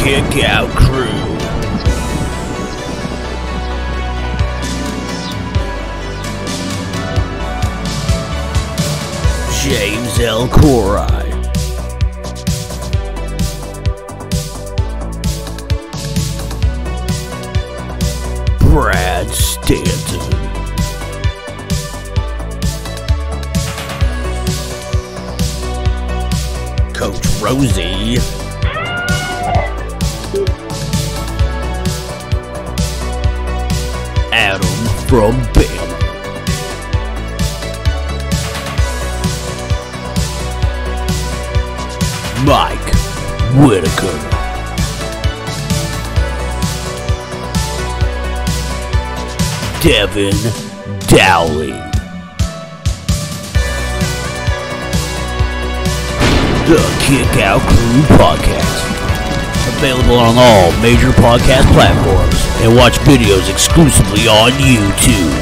Kickout Crew. James L. Corai, Brad Stanton, Coach Rosie, Adam from Bama, Mike Whitaker, Devyn Dowling. The Kickout Crew Podcast. Available on all major podcast platforms, and watch videos exclusively on YouTube.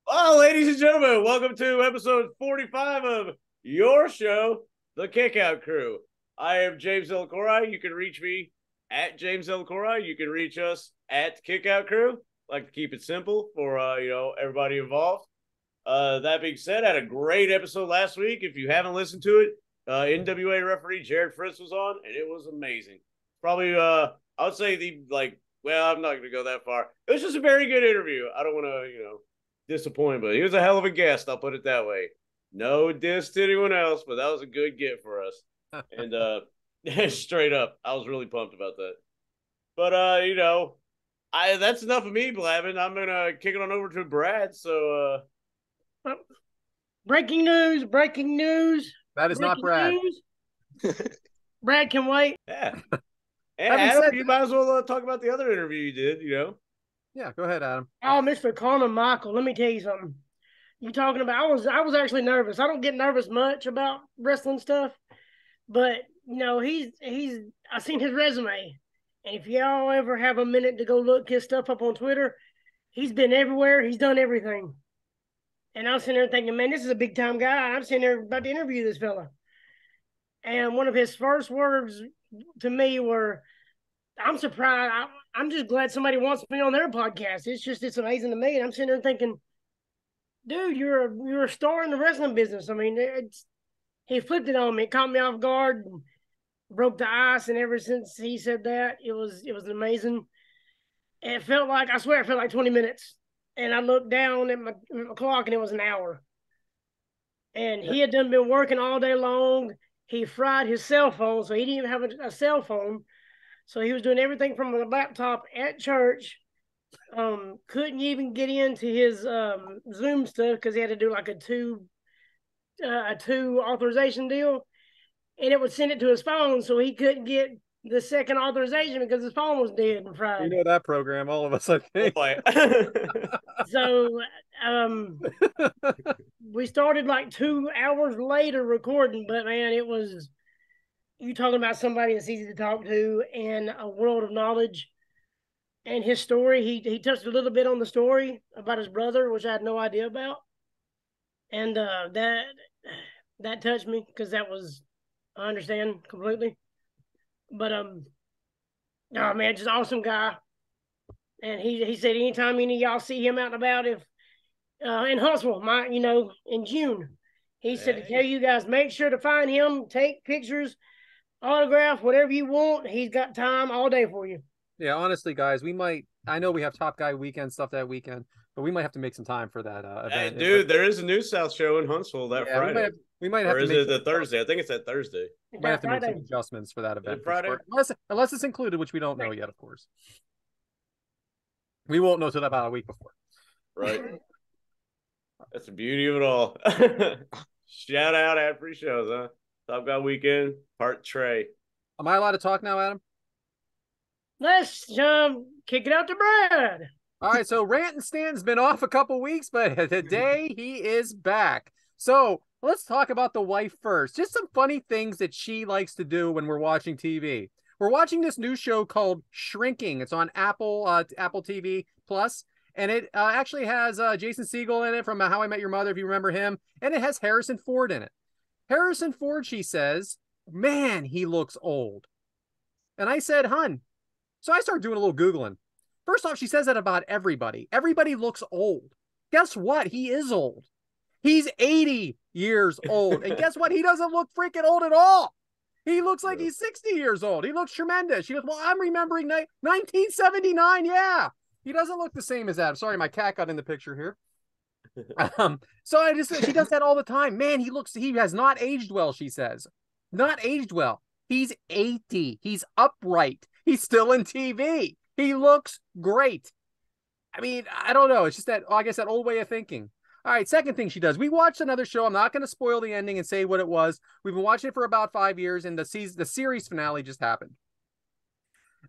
Well, ladies and gentlemen, welcome to episode 45 of your show, The Kickout Crew. I am James L. Corai. You can reach me at James L. Corai. You can reach us at Kickout Crew. I like to keep it simple for everybody involved. That being said, I had a great episode last week. If you haven't listened to it, NWA referee Jared Fritz was on, and it was amazing. Probably, I would say I'm not going to go that far. It was just a very good interview. I don't want to, disappoint, but he was a hell of a guest. I'll put it that way. No diss to anyone else, but that was a good get for us. And straight up, I was really pumped about that. But that's enough of me blabbing. I'm gonna kick it on over to Brad. So, breaking news. That is not Brad. Brad can wait. Yeah. And Adam, you might as well talk about the other interview you did. Yeah, go ahead, Adam. Oh, Mr. Conor Michael, let me tell you something. You talking about? I was actually nervous. I don't get nervous much about wrestling stuff, but he's. I seen his resume, and if y'all ever have a minute to go look his stuff up on Twitter, he's been everywhere. He's done everything. And I was sitting there thinking, man, this is a big time guy. I'm sitting there about to interview this fella, and one of his first words to me were, "I'm surprised. I'm just glad somebody wants me on their podcast. It's amazing to me." And I'm sitting there thinking, dude, you're a star in the wrestling business. I mean, he flipped it on me. It caught me off guard, and broke the ice. And ever since he said that, it was amazing. And it felt like 20 minutes. And I looked down at my clock, and it was an hour. And he had been working all day long. He fried his cell phone, so he didn't even have a cell phone. So he was doing everything from a laptop at church. Couldn't even get into his Zoom stuff because he had to do like a two authorization deal, and it would send it to his phone, so he couldn't get the second authorization because his phone was dead and fried. You know that program, all of us, I think. So we started like 2 hours later recording, but man, it was. You talking about somebody that's easy to talk to and a world of knowledge. And his story, he touched a little bit on the story about his brother, which I had no idea about. And that touched me because I understand completely. But oh man, just awesome guy. And he said anytime any of y'all see him out and about, if in Huntsville, in June, he said to tell you guys, make sure to find him, take pictures, autograph, whatever you want. He's got time all day for you. Yeah, honestly, guys, I know we have Top Guy weekend stuff that weekend, but we might have to make some time for that event. Hey, dude, there is a New South show in Huntsville that Friday. We might have or to is it the Thursday? I think it's that Thursday. We might have to make some adjustments for that event. Friday? Unless it's included, which we don't know yet, of course. We won't know till about a week before. Right. That's the beauty of it all. Shout out ad free shows, huh? Top Guy weekend, part Trey. Am I allowed to talk now, Adam? Let's kick it out to Brad. All right, so Rantin Stanton's been off a couple weeks, but today he is back. So let's talk about the wife first. Just some funny things that she likes to do when we're watching TV. We're watching this new show called Shrinking. It's on Apple TV Plus, and it actually has Jason Segel in it from How I Met Your Mother, if you remember him, and it has Harrison Ford in it. Harrison Ford, she says, man, he looks old. And I said, hun. So I started doing a little Googling. First off, she says that about everybody. Everybody looks old. Guess what? He is old. He's 80 years old. And guess what? He doesn't look freaking old at all. He looks like he's 60 years old. He looks tremendous. She goes, well, I'm remembering 1979. Yeah. He doesn't look the same as that. Sorry, my cat got in the picture here. She does that all the time. Man, he has not aged well, she says. Not aged well. He's 80. He's upright. He's still in TV. He looks great. I mean, I don't know. It's just that, I guess, that old way of thinking. All right, second thing she does. We watched another show. I'm not going to spoil the ending and say what it was. We've been watching it for about 5 years, and the series finale just happened.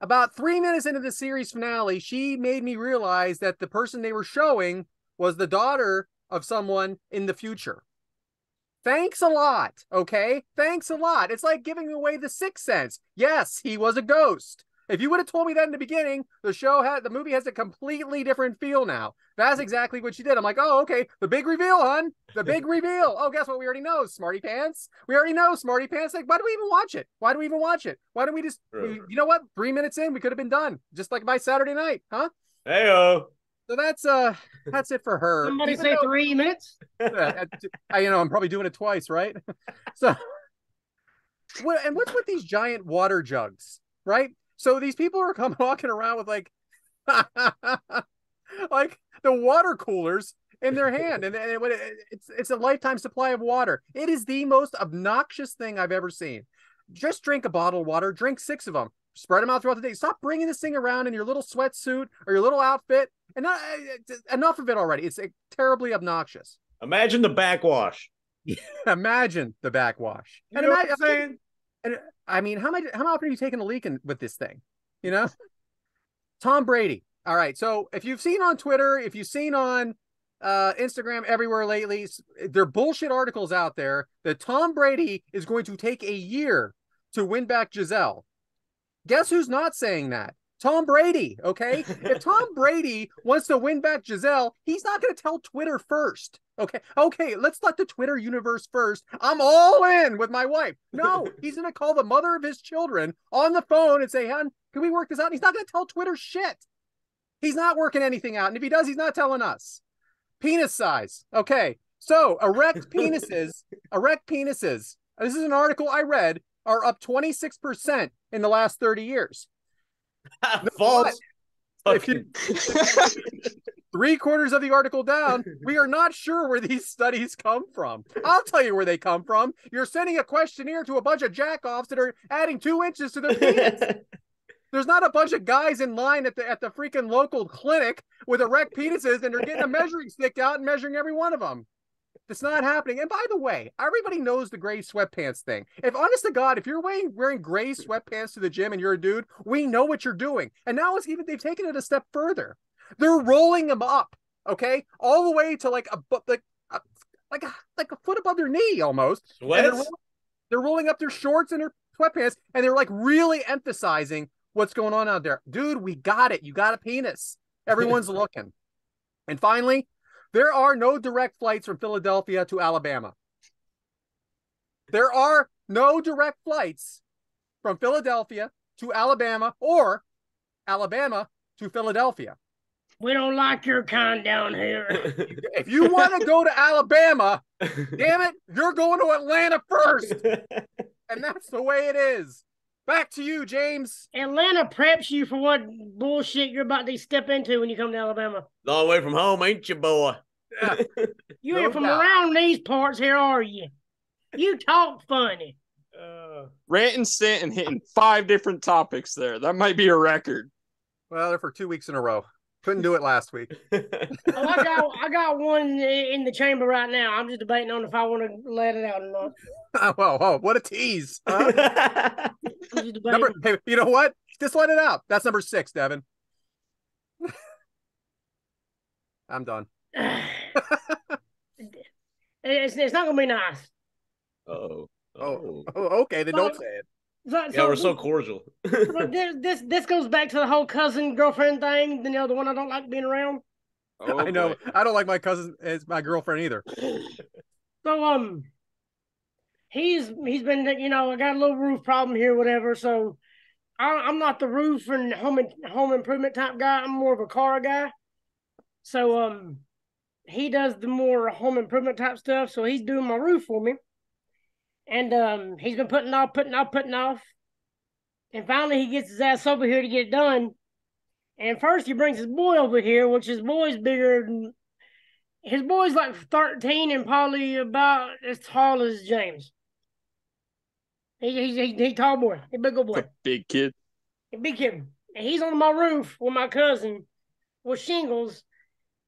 About 3 minutes into the series finale, she made me realize that the person they were showing was the daughter of someone in the future. Thanks a lot, okay? Thanks a lot. It's like giving away the Sixth Sense. Yes, he was a ghost. If you would have told me that in the beginning, the movie has a completely different feel now. That's exactly what she did. I'm like, oh, okay, the big reveal, hon. The big reveal. Oh, guess what? We already know, Smarty Pants. We already know, Smarty Pants. Like, why do we even watch it? Why do we even watch it? Why don't we just, you know what? 3 minutes in, we could have been done. Just like by Saturday night, huh? Hey-o. So that's it for her. Somebody say 3 minutes? I'm probably doing it twice, right? So, and what's with these giant water jugs, right? So these people are walking around with like the water coolers in their hand, and it's a lifetime supply of water. It is the most obnoxious thing I've ever seen. Just drink a bottle of water, drink 6 of them, spread them out throughout the day. Stop bringing this thing around in your little sweatsuit or your little outfit. And enough of it already. It's terribly obnoxious. Imagine the backwash. Imagine the backwash. You know what I'm saying? And I mean, how often are you taking a leak with this thing? You know, Tom Brady. All right. So if you've seen on Twitter, if you've seen on Instagram, everywhere lately, there are bullshit articles out there that Tom Brady is going to take a year to win back Giselle. Guess who's not saying that? Tom Brady. Okay. If Tom Brady wants to win back Giselle, he's not going to tell Twitter first. Okay, let's let the Twitter universe first. I'm all in with my wife. No, he's going to call the mother of his children on the phone and say, hon, can we work this out? And he's not going to tell Twitter shit. He's not working anything out. And if he does, he's not telling us. Penis size. Okay, so erect penises, this is an article I read, are up 26% in the last 30 years. False. If you, 3/4 of the article down, we are not sure where these studies come from. I'll tell you where they come from. You're sending a questionnaire to a bunch of jackoffs that are adding 2 inches to their penis. There's not a bunch of guys in line at the freaking local clinic with erect penises and they're getting a measuring stick out and measuring every one of them. It's not happening. And by the way, everybody knows the gray sweatpants thing. If honest to God, if you're wearing gray sweatpants to the gym and you're a dude, we know what you're doing. And now they've taken it a step further. They're rolling them up, okay, all the way to like a foot above their knee almost. Sweats? They're rolling up their shorts and their sweatpants, and they're like really emphasizing what's going on out there. Dude, we got it. You got a penis. Everyone's looking. And finally, there are no direct flights from Philadelphia to Alabama. There are no direct flights from Philadelphia to Alabama or Alabama to Philadelphia. We don't like your kind down here. If you want to go to Alabama, damn it, you're going to Atlanta first. And that's the way it is. Back to you, James. Atlanta preps you for what bullshit you're about to step into when you come to Alabama. Long way from home, ain't you, boy? Yeah. You ain't from around these parts here, are you? You talk funny. Rantin Stanton hitting 5 different topics there. That might be a record. Well, they're for 2 weeks in a row. Couldn't do it last week. I got one in the chamber right now. I'm just debating on if I want to let it out or not. Whoa, what a tease. Huh? Hey, you know what? Just let it out. That's number 6, Devyn. I'm done. It's not going to be nice. Oh, okay. Then don't say it. So, we're so cordial. this goes back to the whole cousin girlfriend thing. The one I don't like being around. Oh, I know. Boy. I don't like my cousin as my girlfriend either. So he's been, I got a little roof problem here, whatever. So I'm not the roof and home improvement type guy. I'm more of a car guy. So he does the more home improvement type stuff. So he's doing my roof for me, and he's been putting off. And finally, he gets his ass over here to get it done. And first, he brings his boy over here, which his boy's bigger than. His boy's like 13 and probably about as tall as James. He's tall boy. He's a big old boy. A big kid. A big kid. And he's on my roof with my cousin with shingles.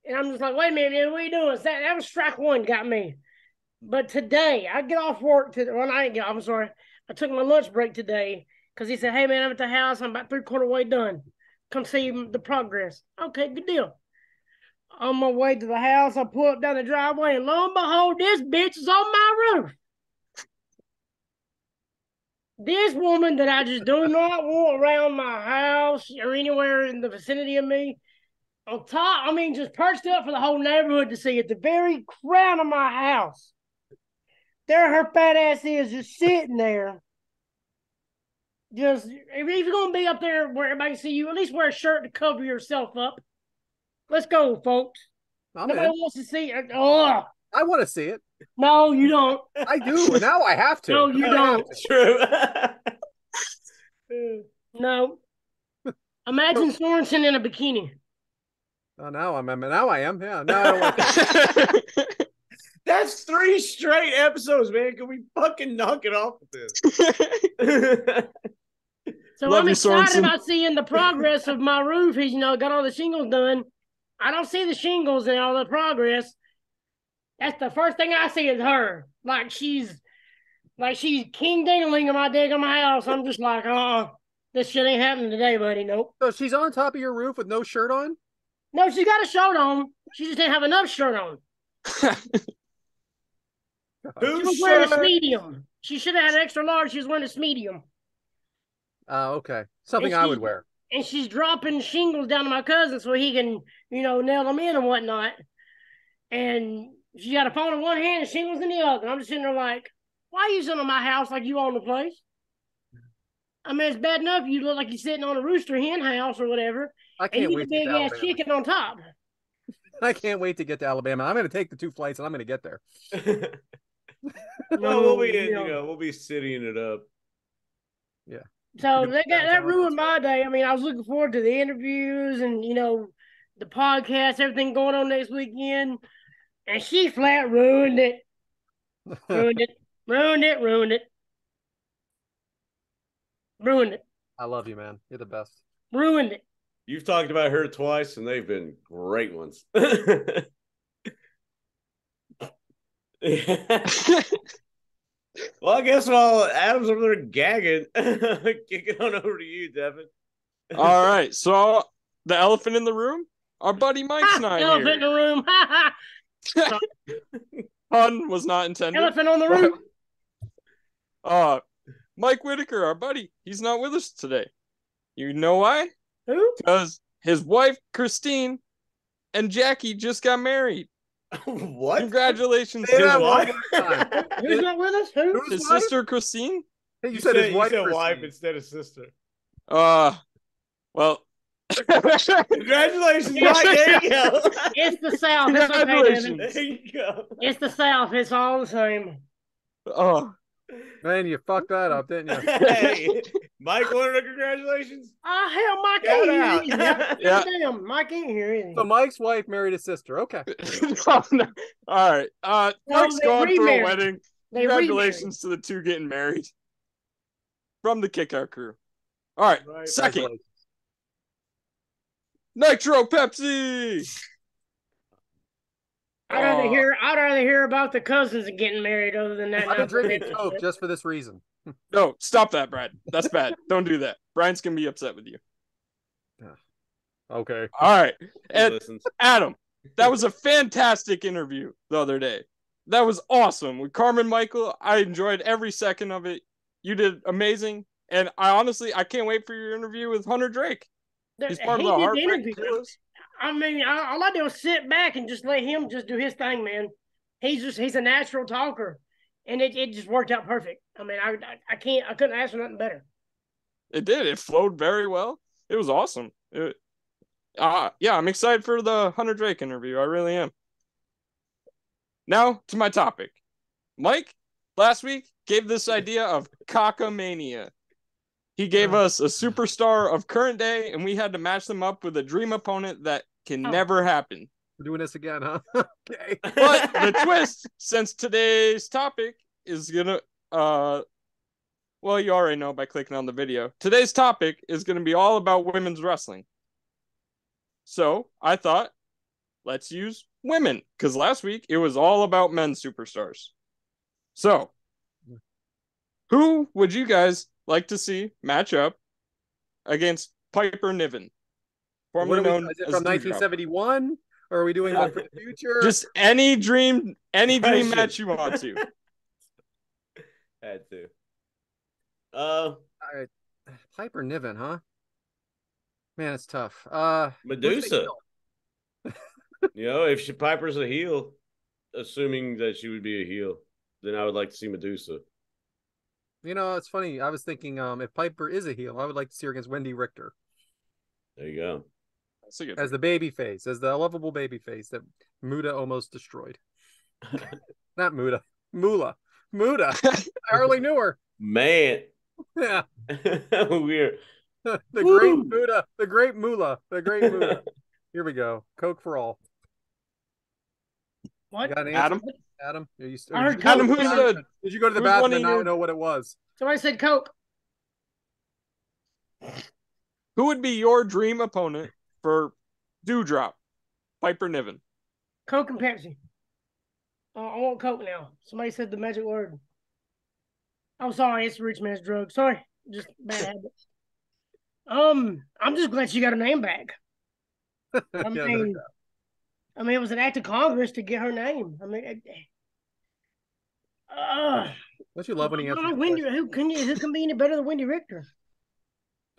And I'm just like, wait a minute, man, what are you doing? That was strike one got me. But today, I get off work. I'm sorry. I took my lunch break today because he said, hey, man, I'm at the house. I'm about 3/4 way done. Come see the progress. Okay, good deal. On my way to the house, I pull up down the driveway, and lo and behold, this bitch is on my roof. This woman that I just do not want around my house or anywhere in the vicinity of me, on top, just perched up for the whole neighborhood to see at the very crown of my house. There her fat ass is just sitting there. Just, if you're going to be up there where everybody can see you, at least wear a shirt to cover yourself up. Let's go, folks. Nobody wants to see it. Oh. I want to see it. No, you don't. I do. Now I have to. No, you don't. True. No. Imagine Sorensen in a bikini. Oh, now I am. Yeah. Now I don't want to. That's 3 straight episodes, man. Can we fucking knock it off with this? So Love I'm you, excited Sorensen. about seeing the progress of my roof. He's, got all the shingles done. I don't see the shingles and all the progress. That's the first thing I see is her. Like she's king ding-a-ling in my dig on my house. I'm just like, this shit ain't happening today, buddy. Nope. So she's on top of your roof with no shirt on? No, she's got a shirt on. She just didn't have enough shirt on. She was wearing a medium. She should have had an extra large. She was wearing a medium. Oh, okay. Something I would wear. And she's dropping shingles down to my cousin so he can, nail them in and whatnot. And she got a phone in one hand and shingles in the other. And I'm just sitting there like, why are you sitting on my house like you own the place? It's bad enough you look like you're sitting on a rooster hen house or whatever. I can't and you wait get a big ass chicken on top. I can't wait to get to Alabama. I'm going to take the 2 flights and I'm going to get there. Well, we'll be citying it up. Yeah. So that ruined my day. I was looking forward to the interviews and the podcast, everything going on next weekend, and she flat ruined it. Ruined it. I love you, man. You're the best. Ruined it. You've talked about her twice, and they've been great ones. Well, I guess while Adam's over there gagging, kick it on over to you, Devyn. All right. So the elephant in the room, our buddy Mike's not here. Elephant in the room. Pun was not intended. Elephant on the roof. Mike Whitaker, our buddy, he's not with us today. You know why? Who? Because his wife, Christine, and Jackie just got married. What? Congratulations His to his wife? Who's not with us? Who? His sister, Christine. Hey, you said his wife. You said wife instead of sister. Well. Congratulations, Mike. There you go. It's the South. It's okay, Congratulations. Devyn. There you go. It's the South. It's all the same. Oh. Man, you fucked that up, didn't you? Hey, Mike wanted a congratulations. Hell, Mike Shout ain't out. here. Either. Yeah. Damn, Mike ain't here. Either. So Mike's wife married his sister. Okay. No. All right. Mike's they gone for a remarried. wedding. They Congratulations to the 2 getting married. From the Kickout crew. All right. Right. Second. Nitro Pepsi. I'd rather hear about the cousins getting married other than that. I've been drinking Coke just for this reason. No, stop that, Brad. That's bad. Don't do that. Brian's going to be upset with you. Okay. All right. He And listens. Adam, that was a fantastic interview the other day. That was awesome. With Carmen Michael, I enjoyed every second of it. You did amazing. And I can't wait for your interview with Hunter Drake. He's part of the Heartbreak Killers. All I do is sit back and just let him just do his thing, man. He's a natural talker. and it just worked out perfect. I mean, I couldn't ask for nothing better. It did. It flowed very well. It was awesome. Yeah, I'm excited for the Hunter Drake interview. I really am. Now to my topic. Mike, last week, gave this idea of cockamania. He gave us a superstar of current day, and we had to match them up with a dream opponent that can never happen. We're doing this again, huh? Okay. But the twist, since today's topic is gonna well, you already know by clicking on the video. Today's topic is gonna be all about women's wrestling. So I thought, let's use women, because last week it was all about men's superstars. So, who would you guys like to see match up against Piper Niven? Formerly known is it as from 1971? Or are we doing one for the future? Just any dream match you want to. Had to. All right. Piper Niven, huh? Man, it's tough. Medusa. If Piper's a heel, assuming that she would be a heel, then I would like to see Medusa. It's funny. I was thinking, if Piper is a heel, I would like to see her against Wendy Richter. There you go. As the baby face, as the lovable baby face that Muda almost destroyed. Not Muda. Moolah. Muda. I hardly knew her. Man. Yeah. Weird. The great Muda. The great Moolah. The great Muda. Here we go. Coke for all. What? You got an Adam? Adam? Adam, who's the... Did you go to the bathroom and not know what it was? Somebody said Coke. Who would be your dream opponent for Dewdrop? Piper Niven. Coke and Pepsi. I want Coke now. Somebody said the magic word. I'm sorry, it's a rich man's drug. Sorry, just bad habits. I'm just glad she got her name back. I mean, it was an act of Congress to get her name. I mean, don't you love when he answers? Who can be any better than Wendy Richter?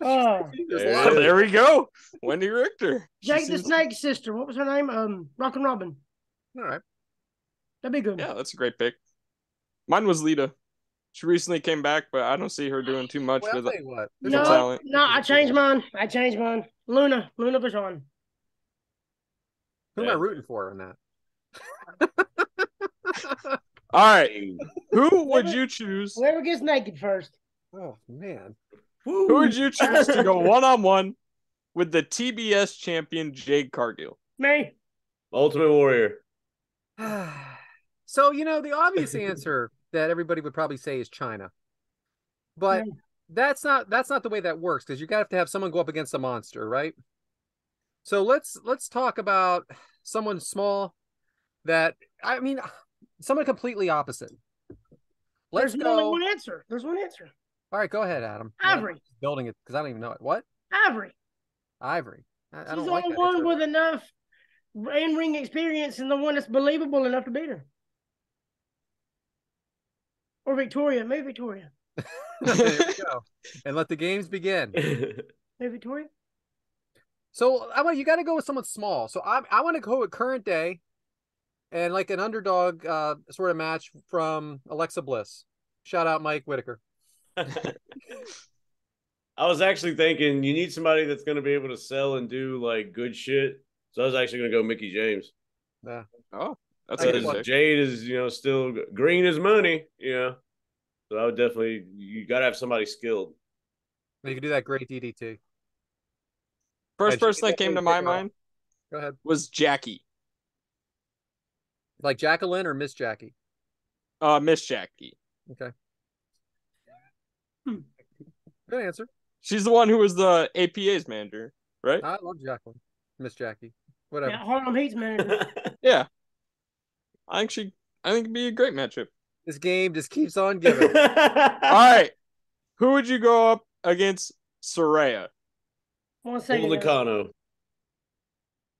There we go. Wendy Richter. Jake the Snake's sister. What was her name? Rockin' Robin. All right. That'd be good. Yeah, that's a great pick. Mine was Lita. She recently came back, but I don't see her doing too much with it. No, I changed mine. Luna Vachon. Who am I rooting for in that? All right. Who would you choose? Whoever gets naked first. Oh, man. Who would you choose to go one-on-one with the TBS champion, Jade Cargill? Me. Ultimate Warrior. So, the obvious answer that everybody would probably say is China. But that's not the way that works, because you got to have someone go up against a monster, right? So let's talk about someone small someone completely opposite. There's only one answer. There's one answer. All right, go ahead, Adam. Ivory. Building it because I don't even know it. What? Ivory. I She's don't the like only that one answer. with enough in-ring experience and the one that's believable enough to beat her. Or Victoria. Maybe Victoria. There we go. And let the games begin. Maybe Victoria. So you got to go with someone small. So I want to go with current day, and like an underdog sort of match from Alexa Bliss. Shout out Mike Whitaker. I was actually thinking you need somebody that's going to be able to sell and do like good shit. So I was actually going to go Mickie James. Yeah. Oh, that's a good pick. Jade is still green as money. So I would definitely you got to have somebody skilled. You can do that great DDT. First person that came to my mind go ahead was Jackie. Like Jacqueline or Miss Jackie? Miss Jackie. Okay. Good answer. She's the one who was the APA's manager, right? I love Jacqueline. Miss Jackie. Whatever. Yeah, Harlem Heat's manager. Yeah. I think it'd be a great matchup. This game just keeps on giving. All right. Who would you go up against Saraya? Bull Nakano.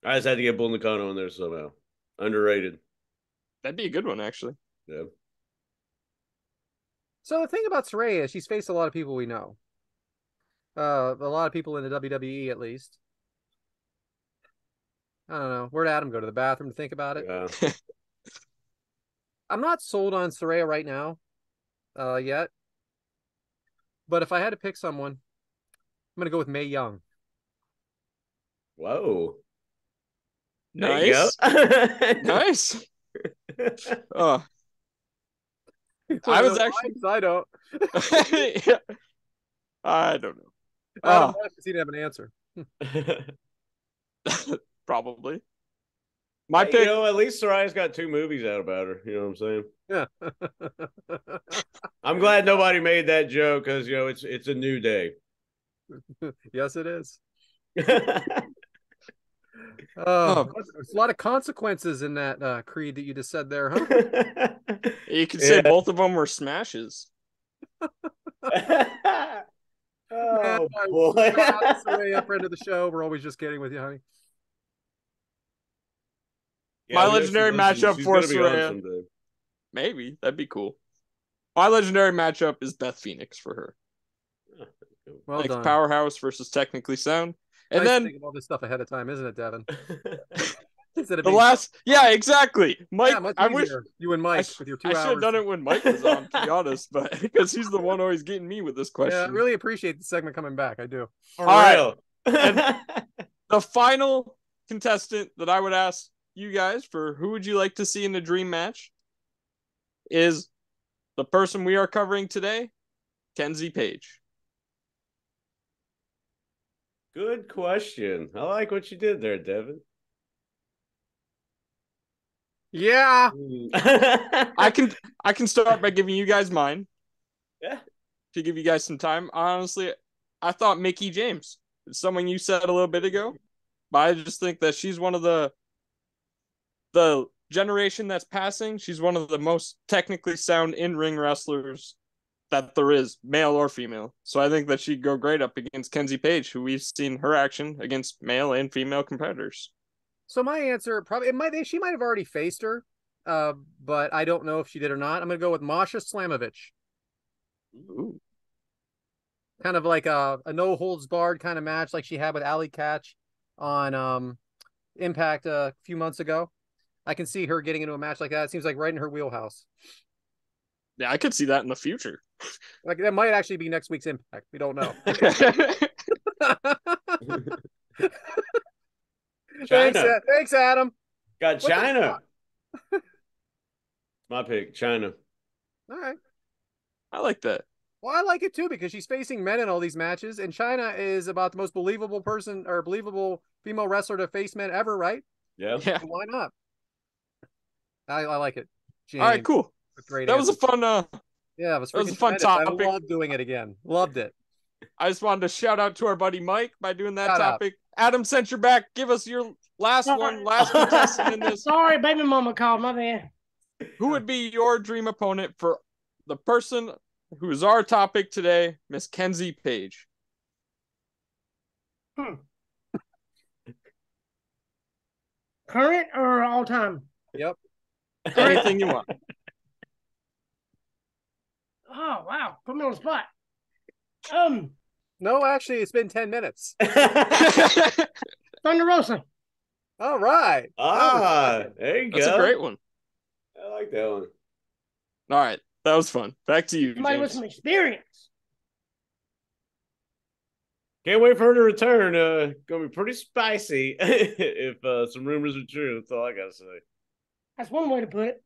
I just had to get Bull Nakano in there somehow. Underrated. That'd be a good one, actually. Yeah. So the thing about Saraya, she's faced a lot of people we know. A lot of people in the WWE, at least. I don't know. Where'd Adam go? To the bathroom to think about it? Yeah. I'm not sold on Saraya right now, yet. But if I had to pick someone, I'm gonna go with Mae Young. Whoa. Nice. There you go. Nice. Oh, I was actually. I don't. Yeah. I don't know. Adam wants to have an answer. Probably. My Hey, pick. you know, at least Soraya's got 2 movies out about her. You know what I'm saying? Yeah. I'm glad nobody made that joke because, you know, it's a new day. Yes, it is. Oh. There's a lot of consequences in that creed that you just said there, huh? You could say both of them were smashes. Oh, Man, boy. Saraya, friend of the show. We're always just kidding with you, honey. My Yeah, legendary matchup she's for gonna be on Saraya. someday. Maybe. That'd be cool. My legendary matchup is Beth Phoenix for her. Well Like done. Powerhouse versus Technically Sound. And Nice to then think of all this stuff ahead of time, isn't it, Devin? Instead of the being last, yeah, exactly. Mike, much I wish easier. You and Mike with your 2 I should hours. have done it when Mike was on, to be honest, but because he's the one always getting me with this question. Yeah, I really appreciate the segment coming back. I do. For All real. And the final contestant that I would ask you guys for who would you like to see in a dream match is the person we are covering today, Kenzie Page. Good question. I like what you did there, Devin. Yeah. I can start by giving you guys mine. Yeah. To give you guys some time. Honestly, I thought Mickie James. It's someone you said a little bit ago, but I just think that she's one of the generation that's passing. She's one of the most technically sound in-ring wrestlers that there is, male or female. So I think that she'd go great up against Kenzie Page, who we've seen her action against male and female competitors. So my answer probably she might have already faced her, but I don't know if she did or not. I'm gonna go with Masha Slamovich. Ooh. Kind of like a no holds barred kind of match, like she had with Ali Catch on Impact a few months ago. I can see her getting into a match like that. It seems like right in her wheelhouse. Yeah, I could see that in the future. Like that might actually be next week's Impact. We don't know. Thanks, Adam. Got China. My pick, China. All right. I like that. Well, I like it too because she's facing men in all these matches, and China is about the most believable person or believable female wrestler to face men ever, right? Yeah. Yeah. So why not? I like it. James, all right, cool. Great. That was a fun. Yeah, it was a fun topic. I loved doing it again. Loved it. I just wanted to shout out to our buddy Mike by doing that topic. Adam, since you're back, give us your last contestant in this. Sorry, baby mama called. My bad. Who would be your dream opponent for the person who is our topic today, Miss Kenzie Page? Current or all time? Yep. Anything you want. Oh wow, put me on the spot. No, actually, it's been 10 minutes. Thunder Rosa. All right. There you go. That's a great one. I like that one. All right, that was fun. Back to you, Somebody with James. some experience. Can't wait for her to return. Gonna be pretty spicy if some rumors are true. That's all I gotta say. That's one way to put it.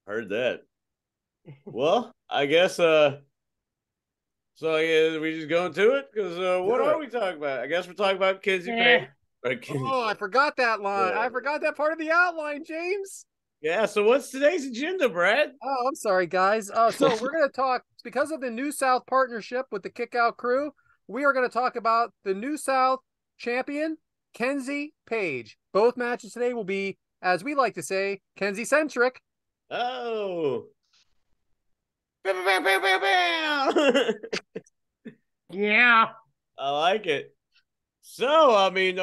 Heard that. Well, I guess so yeah, we just going to it? Because what are we talking about? I guess we're talking about Kenzie Page. Oh, I forgot that line. Yeah. I forgot that part of the outline, James. Yeah, so what's today's agenda, Brad? Oh, I'm sorry, guys. So we're going to talk, because of the New South partnership with the Kickout Crew, we are going to talk about the New South champion, Kenzie Page. Both matches today will be, as we like to say, Kenzie-centric. Oh. Bam, bam, bam, bam, bam. Yeah. I like it. So, I mean,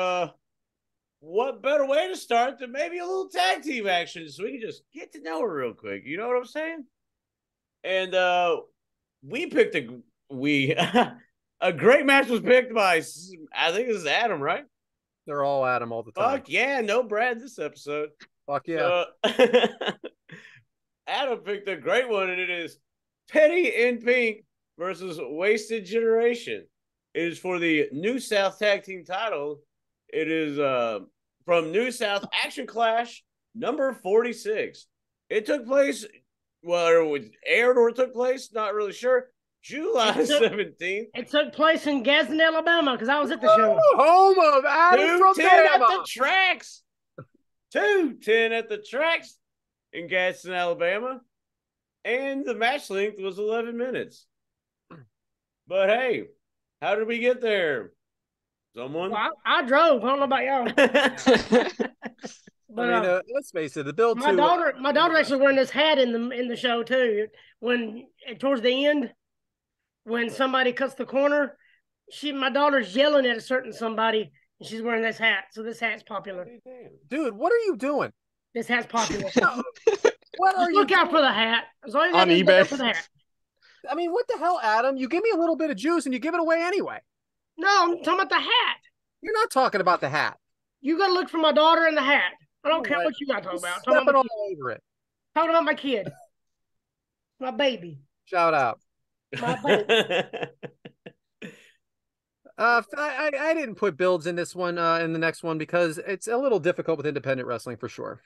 what better way to start than maybe a little tag team action so we can just get to know her real quick. You know what I'm saying? And we picked a great match was picked by, I think this is Adam, right? They're all Adam all the time. Fuck yeah, no Brad this episode. Fuck yeah. Adam picked a great one, and it is Petty in Pink versus Wasted Generation. It is for the New South Tag Team title. It is from New South Action Clash number 46. It took place, whether it was aired or it took place, not really sure. July 17th. It took place in Gadsden, Alabama, because I was at the show. Home of Adam from 210 at Bama. the tracks. 210 at the tracks in Gadsden, Alabama. And the match length was 11 minutes. But hey, how did we get there? Someone? Well, I drove. I don't know about y'all. But, I mean, let's face it, the build my daughter actually wearing this hat in the show too. When towards the end, when somebody cuts the corner, my daughter's yelling at a certain somebody, and she's wearing this hat. So this hat's popular. Dude, what are you doing? This hat's popular. What are you look out for the hat. On eBay. Look out for the hat. I mean, what the hell, Adam? You give me a little bit of juice and you give it away anyway. No, I'm talking about the hat. You're not talking about the hat. You got to look for my daughter and the hat. I don't care what you got to talk about. Stepping all over it. Talking about my kid. My baby. Shout out. My baby. I didn't put builds in this one, in the next one, because it's a little difficult with independent wrestling for sure.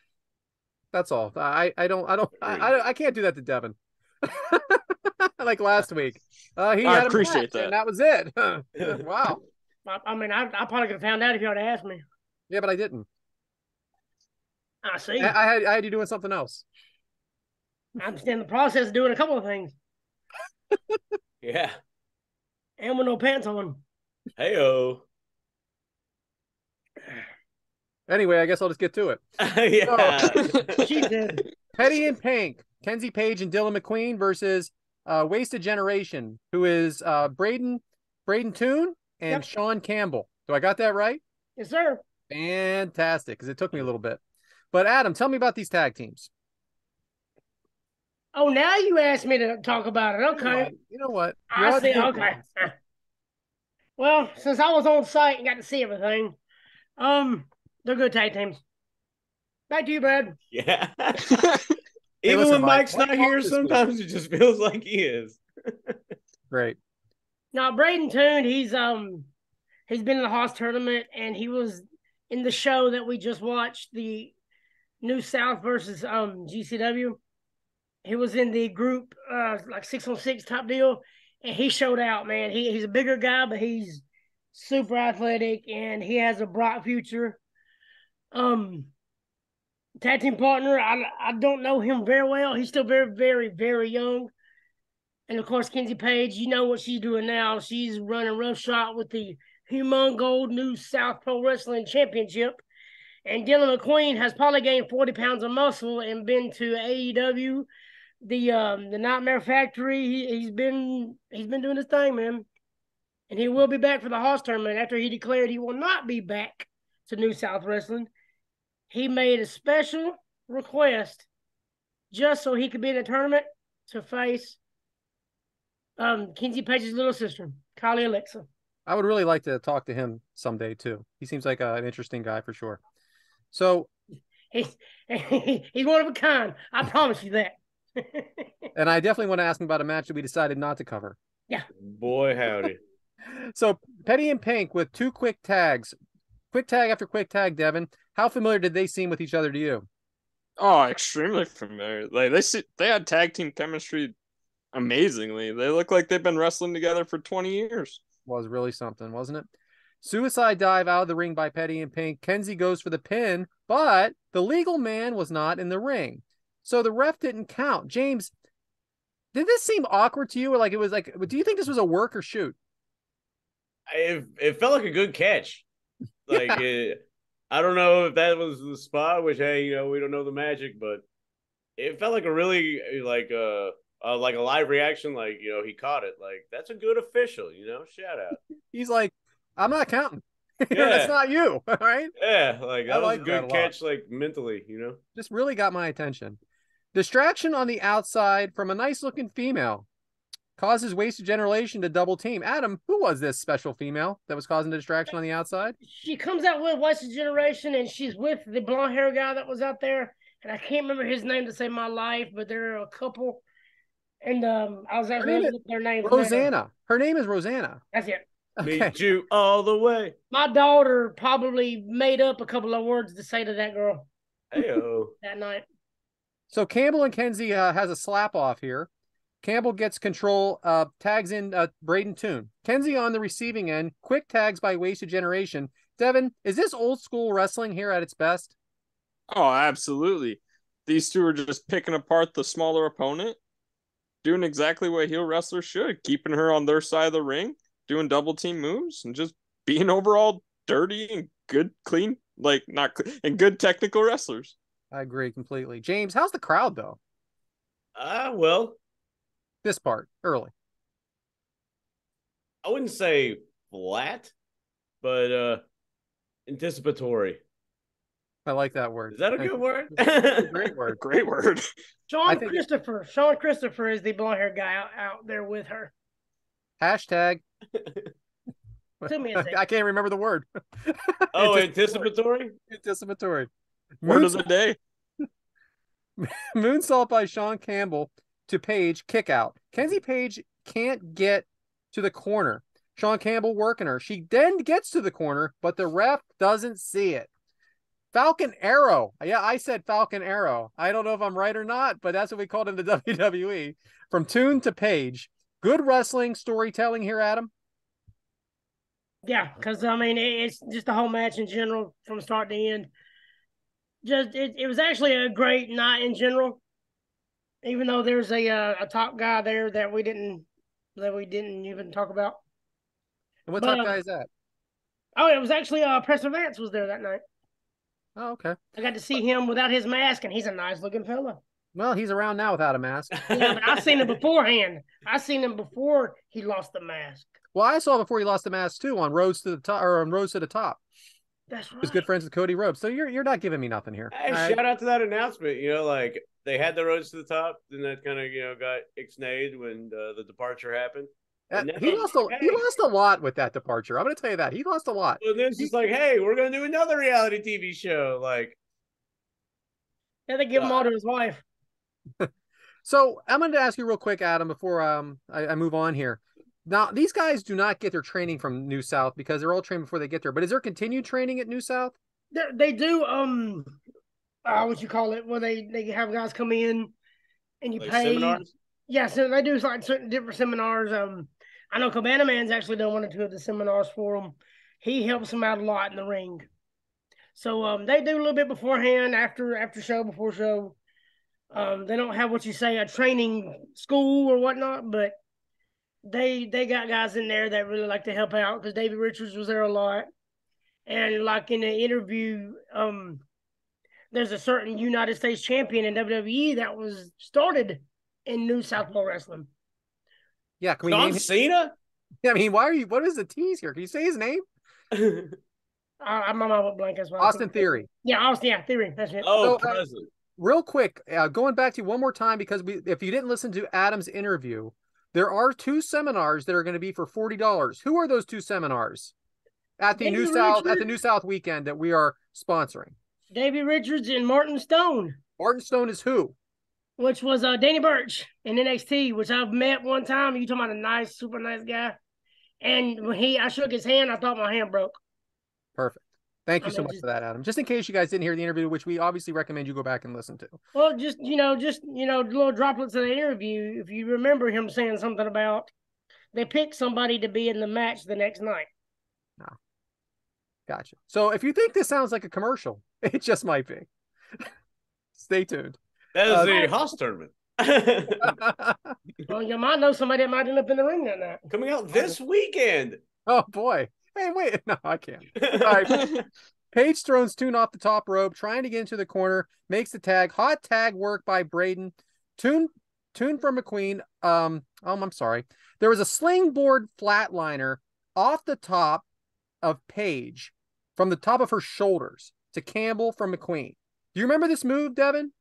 That's all. I can't do that to Devyn. Like last week. I appreciate that. And that was it. Wow. I mean, I probably could have found out if you would have asked me. Yeah, but I didn't. I see. I had you doing something else. I understand the process of doing a couple of things. Yeah. And with no pants on. Hey-o. Anyway, I guess I'll just get to it. Yeah. She did. Petty in Pink, Kenzie Page and Dylan McQueen versus Wasted Generation, who is Braden Toon and Sean Campbell. Do I got that right? Yes, sir. Fantastic, because it took me a little bit. But Adam, tell me about these tag teams. Oh, now you asked me to talk about it. Okay. You know what? I see. Okay. Well, since I was on site and got to see everything, they're good tag teams. Back to you, Brad. Yeah. Hey, Even listen, when Mike, Mike's not here, sometimes it just feels like he is. Great. Now, Braden Toon, he's been in the Haas tournament, and he was in the show that we just watched, the New South versus GCW. He was in the group like 6-on-6 type deal, and he showed out, man. He's a bigger guy, but he's super athletic, and he has a bright future. Tag team partner, I don't know him very well. He's still very, very, very young. And, of course, Kenzie Page, you know what she's doing now. She's running roughshod with the humongous New South Pro Wrestling Championship. And Dylan McQueen has probably gained 40 pounds of muscle and been to AEW, the Nightmare Factory. He's been doing his thing, man. And he will be back for the Haas tournament after he declared he will not be back to New South Wrestling. He made a special request just so he could be in the tournament to face Kenzie Page's little sister, Kylie Alexa. I would really like to talk to him someday too. He seems like an interesting guy for sure. So he's one of a kind. I promise you that. And I definitely want to ask him about a match that we decided not to cover. Yeah. Boy, howdy. So Petty and Pink with two quick tags. Quick tag after quick tag, Devyn. How familiar did they seem with each other to you? Oh, extremely familiar. Like they had tag team chemistry amazingly. They look like they've been wrestling together for 20 years. Was really something, wasn't it? Suicide dive out of the ring by Petty and Pink. Kenzie goes for the pin, but the legal man was not in the ring. So the ref didn't count. James, did this seem awkward to you? Or like it was like, do you think this was a work or shoot? It felt like a good catch. Like, I don't know if that was the spot, which, hey, we don't know the magic, but it felt like a really, like a live reaction. Like, he caught it. Like, that's a good official, shout out. He's like, I'm not counting. Yeah. That's not you. All right. Yeah. Like, that was a good that catch, like, mentally, Just really got my attention. Distraction on the outside from a nice looking female causes Wasted Generation to double team. Adam, who was this special female that was causing the distraction on the outside? She comes out with Wasted Generation, and she's with the blonde hair guy that was out there, and I can't remember his name to save my life, but there are a couple, and I was Her actually name looking is up their names. Rosanna. Her name is Rosanna. That's it. Okay. Meet you all the way. My daughter probably made up a couple of words to say to that girl Heyo. that night. So Campbell and Kenzie has a slap off here. Campbell gets control, tags in Braden Toon. Kenzie on the receiving end, quick tags by Wasted Generation. Devyn, is this old school wrestling here at its best? Oh, absolutely. These two are just picking apart the smaller opponent, doing exactly what heel wrestlers should, keeping her on their side of the ring, doing double team moves, and just being overall dirty and good, clean, and good technical wrestlers. I agree completely. James, how's the crowd though? Well, This part, early. I wouldn't say flat, but anticipatory. I like that word. Is that a good word? Great word. Great word. Sean Christopher is the blonde-haired guy out there with her. Hashtag. Took me a second. I can't remember the word. Oh, anticipatory? Anticipatory. Word of the day. Moonsault by Sean Campbell to Page, kick out. Kenzie Page can't get to the corner. Sean Campbell working her. She then gets to the corner, but the ref doesn't see it. Falcon Arrow. Yeah, I said Falcon Arrow. I don't know if I'm right or not, but that's what we called in the WWE. From Toon to Page. Good wrestling storytelling here, Adam. Yeah, because I mean it's just the whole match in general from start to end. It was actually a great night in general, even though there's a top guy there that we didn't even talk about. And what top guy is that? Oh, it was actually Preston Vance was there that night. Oh, okay. I got to see him without his mask, and he's a nice looking fella. Well, he's around now without a mask. Yeah, but I seen him beforehand. I seen him before he lost the mask. Well, I saw before he lost the mask too on Roads to the Top or on Roads to the Top. That's right. He was good friends with Cody Rhodes. So you're not giving me nothing here. Hey, shout out to that announcement. Like they had the roads to the top, then that kind of got ixnayed when the departure happened. He lost a lot with that departure. I'm going to tell you that he lost a lot. And then it's just like, hey, we're going to do another reality TV show. Yeah, they give him all to his wife. So I'm going to ask you real quick, Adam, before I move on here. Now, these guys do not get their training from New South because they're all trained before they get there. But is there continued training at New South? They do. What you call it? Where they have guys come in and you pay. Seminars? Yeah, so they do like certain different seminars. I know Cabana Man's actually done one or two of the seminars for them. He helps them out a lot in the ring. So they do a little bit beforehand, after show, before show. They don't have what you say a training school or whatnot, but they got guys in there that really like to help out because Davey Richards was there a lot. And like in the interview, there's a certain United States champion in WWE that was started in New South Pro Wrestling. Yeah, can we John name Cena? Yeah, I mean, what is the tease here? Can you say his name? I'm on my blank as well. Austin Theory. Yeah, Theory. That's it. Oh, So, President. Real quick, going back to you one more time, because if you didn't listen to Adam's interview, there are 2 seminars that are going to be for $40. Who are those 2 seminars at the New South weekend that we are sponsoring? Davey Richards and Martin Stone. Martin Stone is who? Which was Danny Burch in NXT, which I've met one time. You talking about a nice, super nice guy. And when I shook his hand, I thought my hand broke. Perfect. Thank you so much for that, Adam. Just in case you guys didn't hear the interview, which we obviously recommend you go back and listen to. Well, just little droplets of the interview. If you remember him saying something about they picked somebody to be in the match the next night. No. Gotcha. So if you think this sounds like a commercial, it just might be. Stay tuned. That is the Haas tournament. Well, you might know somebody that might end up in the ring that night. Coming out this weekend. Oh, boy. Hey, wait. No, I can't. All right. Page throws Toon off the top rope, trying to get into the corner, makes the tag. Hot tag work by Braden. Toon from McQueen. I'm sorry. There was a slingboard flatliner off the top of Page from the top of her shoulders to Campbell from McQueen. Do you remember this move, Devyn?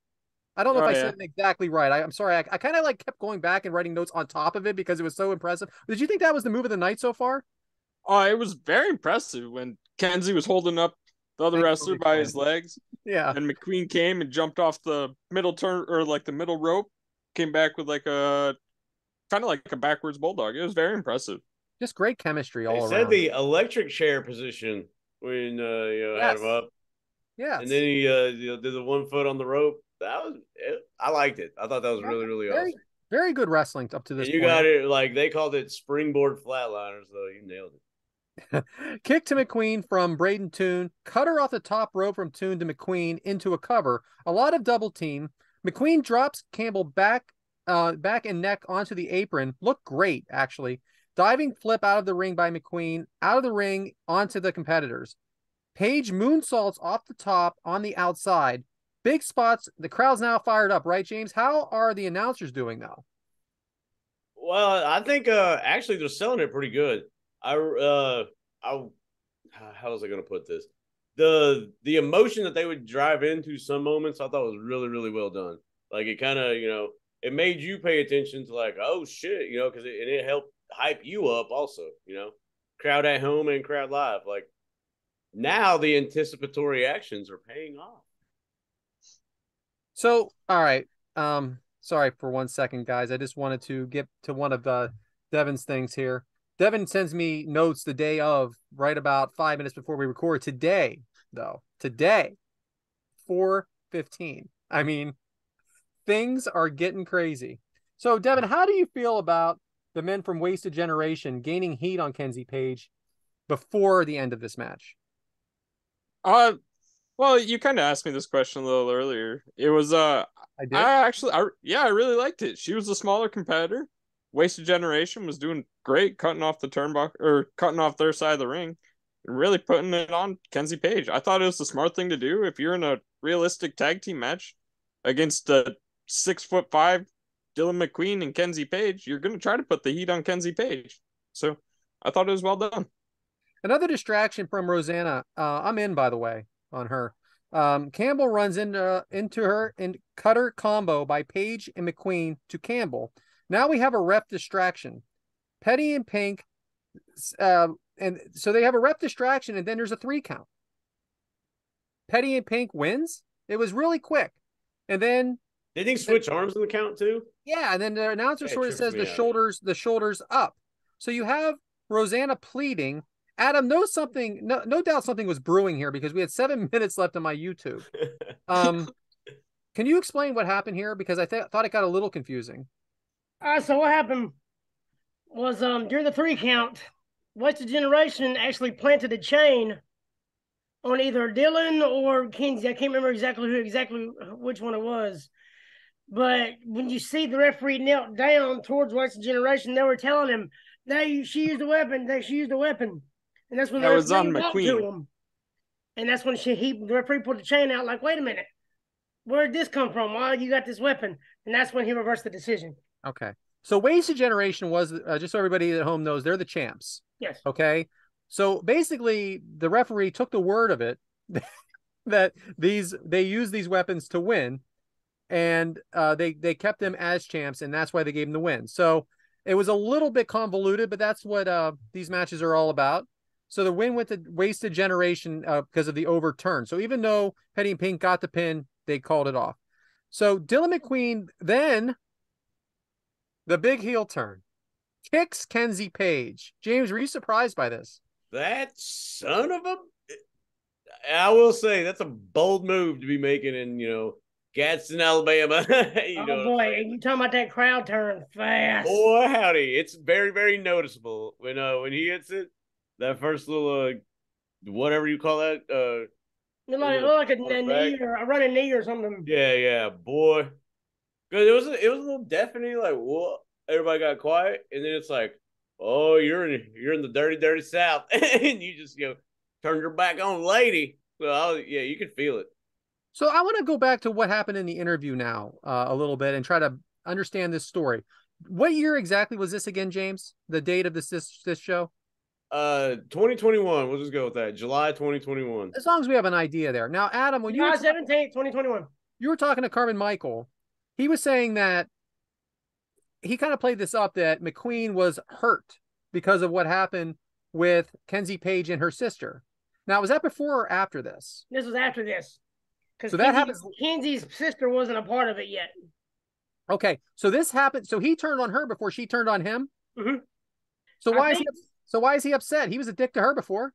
I don't know if I said it exactly right. I'm sorry. I kind of kept going back and writing notes on top of it because it was so impressive. Did you think that was the move of the night so far? Oh, it was very impressive when Kenzie was holding up the other Thank you wrestler for by his explaining. legs. Yeah. And McQueen came and jumped off the middle turn or like the middle rope, came back with like a kind of like a backwards bulldog. It was very impressive. Just great chemistry They all said around. the electric chair position when had him up, Yes. and then he did the 1 foot on the rope. I liked it. I thought that was really really awesome. Very good wrestling up to this And you point. got it like they called it springboard flatliners, though. You nailed it. Kick to McQueen from Braden Toon. Cutter off the top rope from Toon to McQueen into a cover. A lot of double team. McQueen drops Campbell back and neck onto the apron. Looked great, actually. Diving flip out of the ring by McQueen. Out of the ring onto the competitors. Page moonsaults off the top on the outside. Big spots. The crowd's now fired up, right, James? How are the announcers doing now? Well, I think actually they're selling it pretty good. How was I going to put this? The emotion that they would drive into some moments, I thought was really really well done. Like it kind of it made you pay attention to like, oh shit, because it helped hype you up also. Crowd at home and crowd live. Like now the anticipatory actions are paying off. So, all right. Sorry for 1 second, guys. I just wanted to get to one of Devyn's things here. Devyn sends me notes the day of, right about 5 minutes before we record. Today, 4:15. I mean, things are getting crazy. So, Devyn, how do you feel about the men from Wasted Generation gaining heat on Kenzie Page before the end of this match? Well, you kind of asked me this question a little earlier. It was I did. I really liked it. She was a smaller competitor. Wasted Generation was doing great, cutting off the turnbuckle or cutting off their side of the ring, and really putting it on Kenzie Page. I thought it was the smart thing to do if you're in a realistic tag team match against a 6'5" Dylan McQueen and Kenzie Page. You're going to try to put the heat on Kenzie Page. So I thought it was well done. Another distraction from Rosanna. I'm in, by the way, on her. Campbell runs into her and cutter combo by Page and McQueen to Campbell. Now we have a ref distraction. Petty and Pink, and so they have a ref distraction, and then there's a 3 count. Petty and Pink wins. It was really quick, and then did he switch arms in the count too? Yeah, and then the announcer sort of says the shoulders up. So you have Rosanna pleading. Adam knows something. No doubt something was brewing here because we had 7 minutes left on my YouTube. Can you explain what happened here? Because I thought it got a little confusing. So what happened was during the 3 count, Wasted Generation actually planted a chain on either Dylan or Kenzie. I can't remember exactly which one it was. But when you see the referee knelt down towards Wasted Generation, they were telling him, she used a weapon. She used a weapon. And that's when that was on McQueen. To him. And that's when the referee pulled the chain out like, wait a minute. Where did this come from? Why you got this weapon? And that's when he reversed the decision. Okay. So Wasted Generation was, just so everybody at home knows, they're the champs. Yes. Okay. So basically, the referee took the word of it that they use these weapons to win, and they kept them as champs, and that's why they gave them the win. So it was a little bit convoluted, but that's what these matches are all about. So the win went to Wasted Generation because of the overturn. So even though Petty and Pink got the pin, they called it off. So Dylan McQueen then, the big heel turn, kicks Kenzie Page. James, were you surprised by this? That son of a... I will say, that's a bold move to be making in, Gadsden, Alabama. Boy, and you talking about that crowd turn fast. Boy, howdy. It's very, very noticeable when he hits it. That first little, whatever you call that. It looked like a knee or a running knee or something. Yeah, boy. Because it was a little deafening, like, whoa. Everybody got quiet, and then it's like, oh, you're in the dirty, dirty South, and you just turned your back on lady. So you could feel it. So I want to go back to what happened in the interview now a little bit and try to understand this story. What year exactly was this again, James? The date of this show? 2021. We'll just go with that. July 2021. As long as we have an idea there. Now, Adam, when July 17th, 2021. You were talking to Carmen Michael. He was saying that he kind of played this up that McQueen was hurt because of what happened with Kenzie Page and her sister. Now, was that before or after this? This was after this. Because So that happens. Kenzie's sister wasn't a part of it yet. Okay, so this happened. So he turned on her before she turned on him. Mm-hmm. So why is he upset? He was a dick to her before.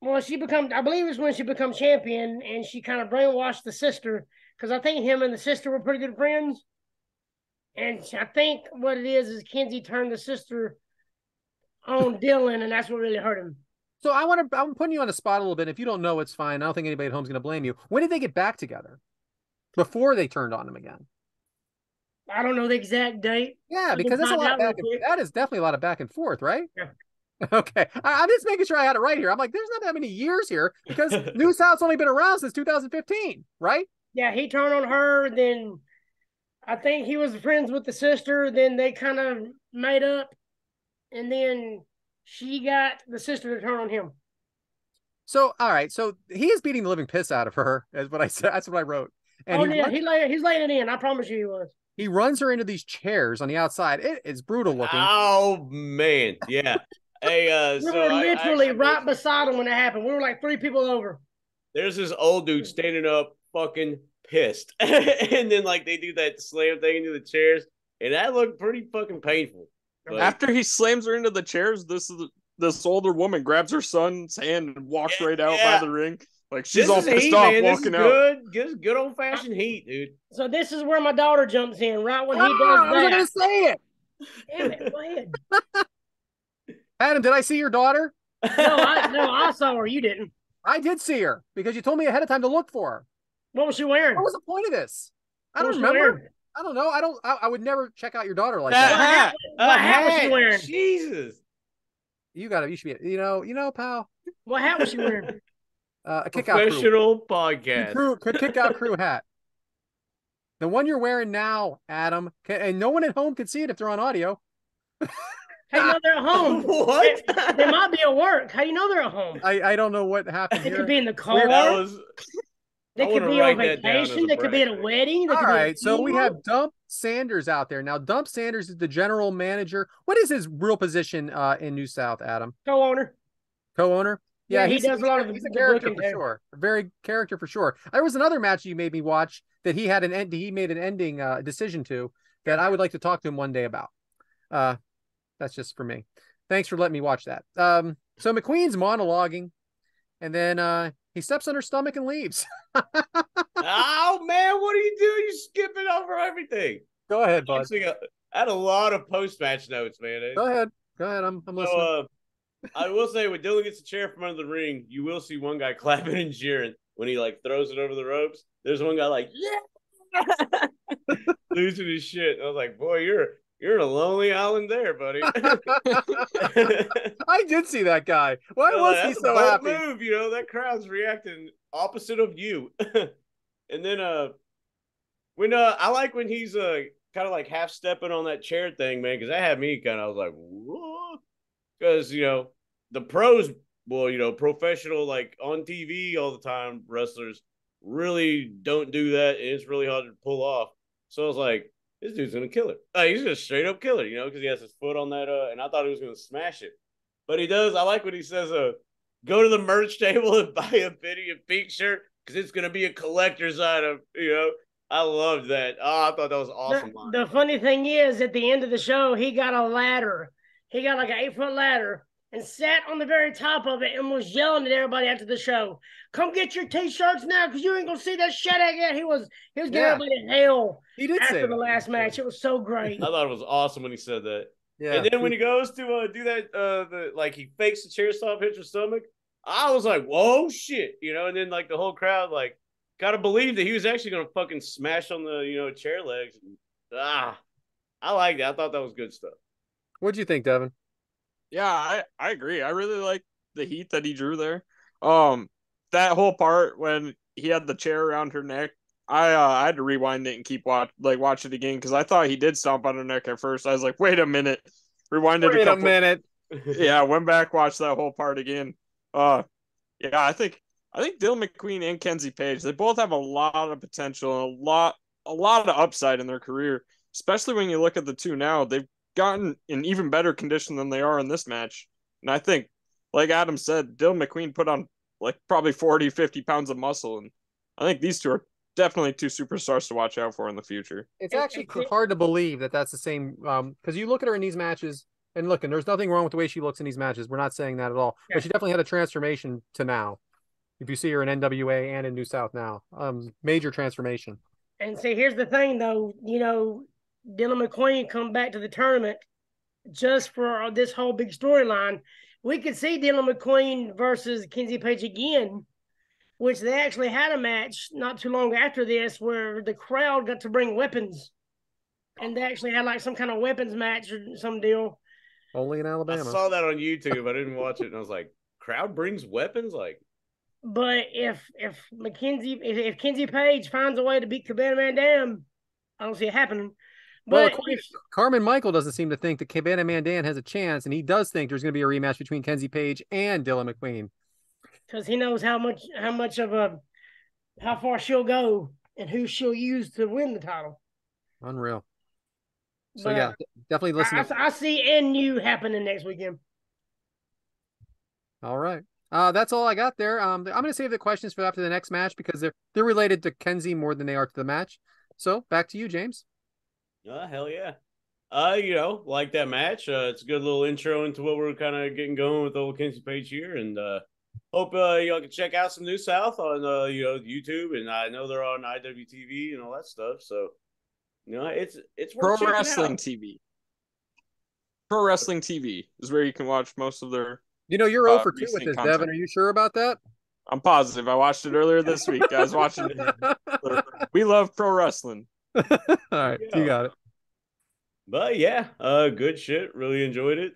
Well, I believe it's when she became champion, and she kind of brainwashed the sister, because I think him and the sister were pretty good friends. And I think what it is Kenzie turned the sister on Dylan, and that's what really hurt him. So I'm putting you on the spot a little bit. If you don't know, it's fine. I don't think anybody at home is going to blame you. When did they get back together? Before they turned on him again? I don't know the exact date. Yeah, because that's a lot of that is definitely a lot of back and forth, right? Yeah. Okay. I'm just making sure I had it right here. I'm like, there's not that many years here because New South's only been around since 2015, right? Yeah, he turned on her. Then I think he was friends with the sister. Then they kind of made up. And then she got the sister to turn on him. So, all right. So he is beating the living piss out of her, is what I said. That's what I wrote. And he's laying it in. I promise you he was. He runs her into these chairs on the outside. It is brutal looking. Oh, man. Yeah. Hey, we were literally right beside him when it happened. We were like 3 people over. There's this old dude standing up, fucking pissed, and then like they do that slam thing into the chairs, and that looked pretty fucking painful. But after he slams her into the chairs, this older woman grabs her son's hand and walks right out by the ring. Like she's all pissed off walking out. Good old fashioned heat, dude. So this is where my daughter jumps in right when he does that. I was gonna say it. Damn it, go ahead. Adam, did I see your daughter? No, I saw her. You didn't. I did see her because you told me ahead of time to look for her. What was she wearing? What was the point of this? I don't remember. I don't know. I would never check out your daughter like that. What hat was she wearing? Jesus. You should be, you know, pal. What hat was she wearing? A kick-out professional podcast. Kick-out crew hat. The one you're wearing now, Adam, and no one at home can see it if they're on audio. How do you know they're at home? What? They might be at work. How do you know they're at home? I don't know what happened They here. could be in the car. They could be on vacation. They could be at a wedding. All right, so we have Dump Sanders out there. Now, Dump Sanders is the general manager. What is his real position in New South, Adam? Co-owner. Co-owner? Yeah, he does a lot of the character for sure. A very character for sure. There was another match you made me watch that he made an ending decision to that I would like to talk to him one day about. That's just for me. Thanks for letting me watch that. So McQueen's monologuing, and then he steps on her stomach and leaves. Oh man, what are you doing? You're skipping over everything. Go ahead, bud. Actually, I had a lot of post-match notes, man. Go ahead. I'm listening. I will say, when Dylan gets a chair from under the ring, you will see one guy clapping and cheering when he like throws it over the ropes. There's one guy like, yeah, losing his shit. I was like, boy, you're in a lonely island there, buddy. I did see that guy. Why was he so happy? Move, that crowd's reacting opposite of you. And then when I like when he's kind of like half stepping on that chair thing, man, because that had me I was like, whoa, because the pros, well, professional like on TV all the time wrestlers really don't do that, and it's really hard to pull off. So I was like, this dude's gonna kill it. He's gonna straight up kill it, because he has his foot on that. And I thought he was gonna smash it, but he does. I like when he says, "Go to the merch table and buy a Benny and Pink shirt because it's gonna be a collector's item." I loved that. Oh, I thought that was awesome. The funny thing is, at the end of the show, he got a ladder. He got like an 8-foot ladder and sat on the very top of it and was yelling at everybody after the show, "Come get your T-shirts now, because you ain't gonna see that shit again." He was giving everybody hell. He did after the last match. It was so great. I thought it was awesome when he said that. Yeah. And then when he goes to do that, he fakes the chair stop, hits her stomach. I was like, whoa, shit, And then like the whole crowd gotta believe that he was actually gonna fucking smash on the chair legs. I liked it. I thought that was good stuff. What'd you think, Devyn? Yeah, I agree. I really like the heat that he drew there. That whole part when he had the chair around her neck, I had to rewind it and keep watch it again because I thought he did stomp on her neck at first. I was like, wait a minute. Rewind it a minute. Yeah, went back, watched that whole part again. Yeah, I think Dylan McQueen and Kenzie Page, they both have a lot of potential and a lot of upside in their career, especially when you look at the two now. They've gotten in even better condition than they are in this match. And I think, like Adam said, Dylan McQueen put on like probably 40, 50 pounds of muscle. And I think these two are definitely two superstars to watch out for in the future. It's actually hard to believe that that's the same. Because you look at her in these matches, and look, and there's nothing wrong with the way she looks in these matches. We're not saying that at all. Yeah. But she definitely had a transformation to now. If you see her in NWA and in New South now, major transformation. And see, here's the thing, though. Dylan McQueen come back to the tournament just for this whole big storyline. We could see Dylan McQueen versus Kenzie Page again, which they actually had a match not too long after this where the crowd got to bring weapons. And they actually had like some kind of weapons match or some deal. Only in Alabama. I saw that on YouTube. I didn't watch it, and I was like, crowd brings weapons? Like, but if Kenzie Page finds a way to beat Cabana Man Dam, I don't see it happening. But Carmen Michael doesn't seem to think that Cabana Mandan has a chance, and he does think there's going to be a rematch between Kenzie Page and Dylan McQueen. Because he knows how far she'll go and who she'll use to win the title. Unreal. So but, yeah, definitely listen. I see NU happening next weekend. All right. That's all I got there. I'm going to save the questions for after the next match because they're related to Kenzie more than they are to the match. So back to you, James. Hell yeah. Like that match. It's a good little intro into what we're kind of getting going with old Kenzie Page here, and hope y'all can check out some New South on YouTube, and I know they're on IWTV and all that stuff. So it's Pro worth Wrestling out. TV. Pro Wrestling TV is where you can watch most of their. You're 0 for 2 with this, content. Devin. Are you sure about that? I'm positive. I watched it earlier this week. I was watching it. We love pro wrestling. All right, you got it. But yeah, good shit. Really enjoyed it.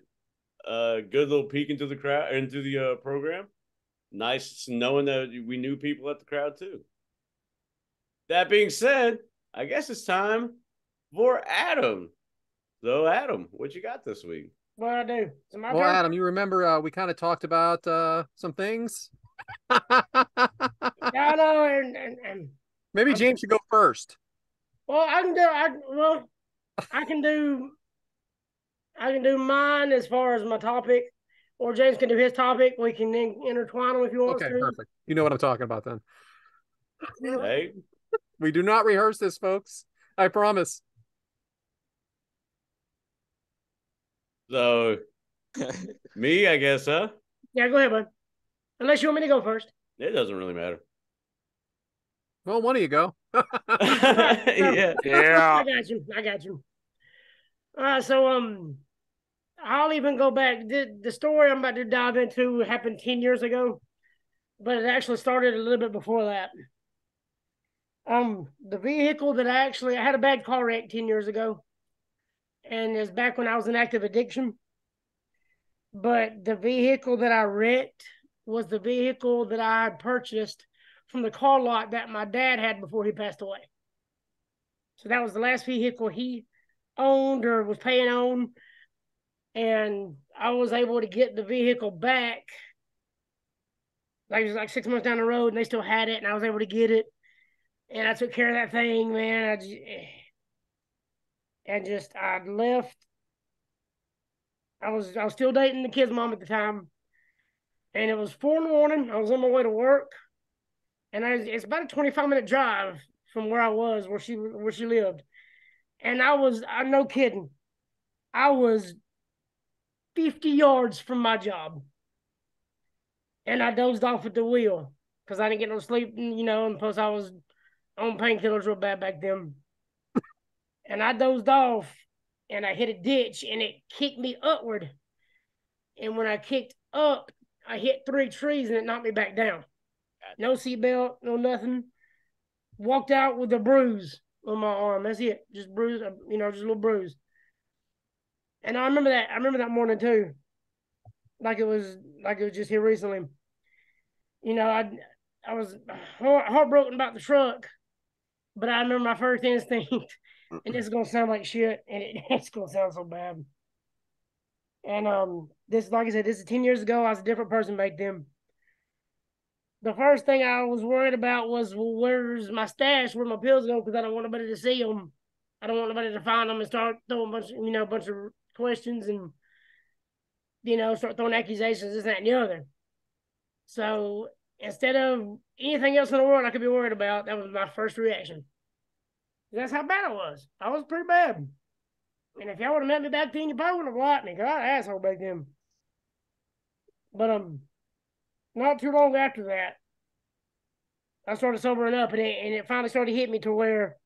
Good little peek into the crowd, into the program. Nice knowing that we knew people at the crowd too. That being said, I guess it's time for Adam. So, Adam, what you got this week? What I do? Well, turn? Adam, you remember we kind of talked about some things. I know, and maybe James should go first. Well, I can do mine as far as my topic, or James can do his topic. We can then intertwine them if you want to. Okay, perfect. You know what I'm talking about then. Hey, we do not rehearse this, folks. I promise. So, me, I guess, huh? Yeah, go ahead, bud. Unless you want me to go first. It doesn't really matter. Well, one of you go. Yeah. I got you. So I'll even go back. The story I'm about to dive into happened 10 years ago, but it actually started a little bit before that. The vehicle that I had a bad car wreck 10 years ago, and it's back when I was in active addiction. But the vehicle that I wrecked was the vehicle that I had purchased from the car lot that my dad had before he passed away. So that was the last vehicle he owned or was paying on. And I was able to get the vehicle back. Like it was like 6 months down the road and they still had it and I was able to get it. And I took care of that thing, man. I left. I was still dating the kid's mom at the time. And it was 4 a.m. I was on my way to work. And it's about a 25-minute drive from where I was, where she lived. And I'm no kidding, I was 50 yards from my job. And I dozed off at the wheel because I didn't get no sleep, and plus I was on painkillers real bad back then. And I dozed off and I hit a ditch and it kicked me upward. And when I kicked up, I hit 3 trees and it knocked me back down. No seatbelt, no nothing. Walked out with a bruise on my arm. That's it. Just bruise, just a little bruise. And I remember that. I remember that morning too. Like it was just here recently. I was heartbroken about the truck, but I remember my first instinct, and this is gonna sound like shit, and it's gonna sound so bad. And this, like I said, this is 10 years ago. I was a different person back then. The first thing I was worried about was, well, where's my stash? Where my pills go? Because I don't want nobody to see them. I don't want nobody to find them and start throwing a bunch of questions and start throwing accusations, this, that, and the other. So instead of anything else in the world I could be worried about, that was my first reaction. That's how bad I was. I was pretty bad. And if y'all would have met me back then, you probably wouldn't have liked me, because I was an asshole back then. But not too long after that, I started sobering up, and it finally started hitting me to where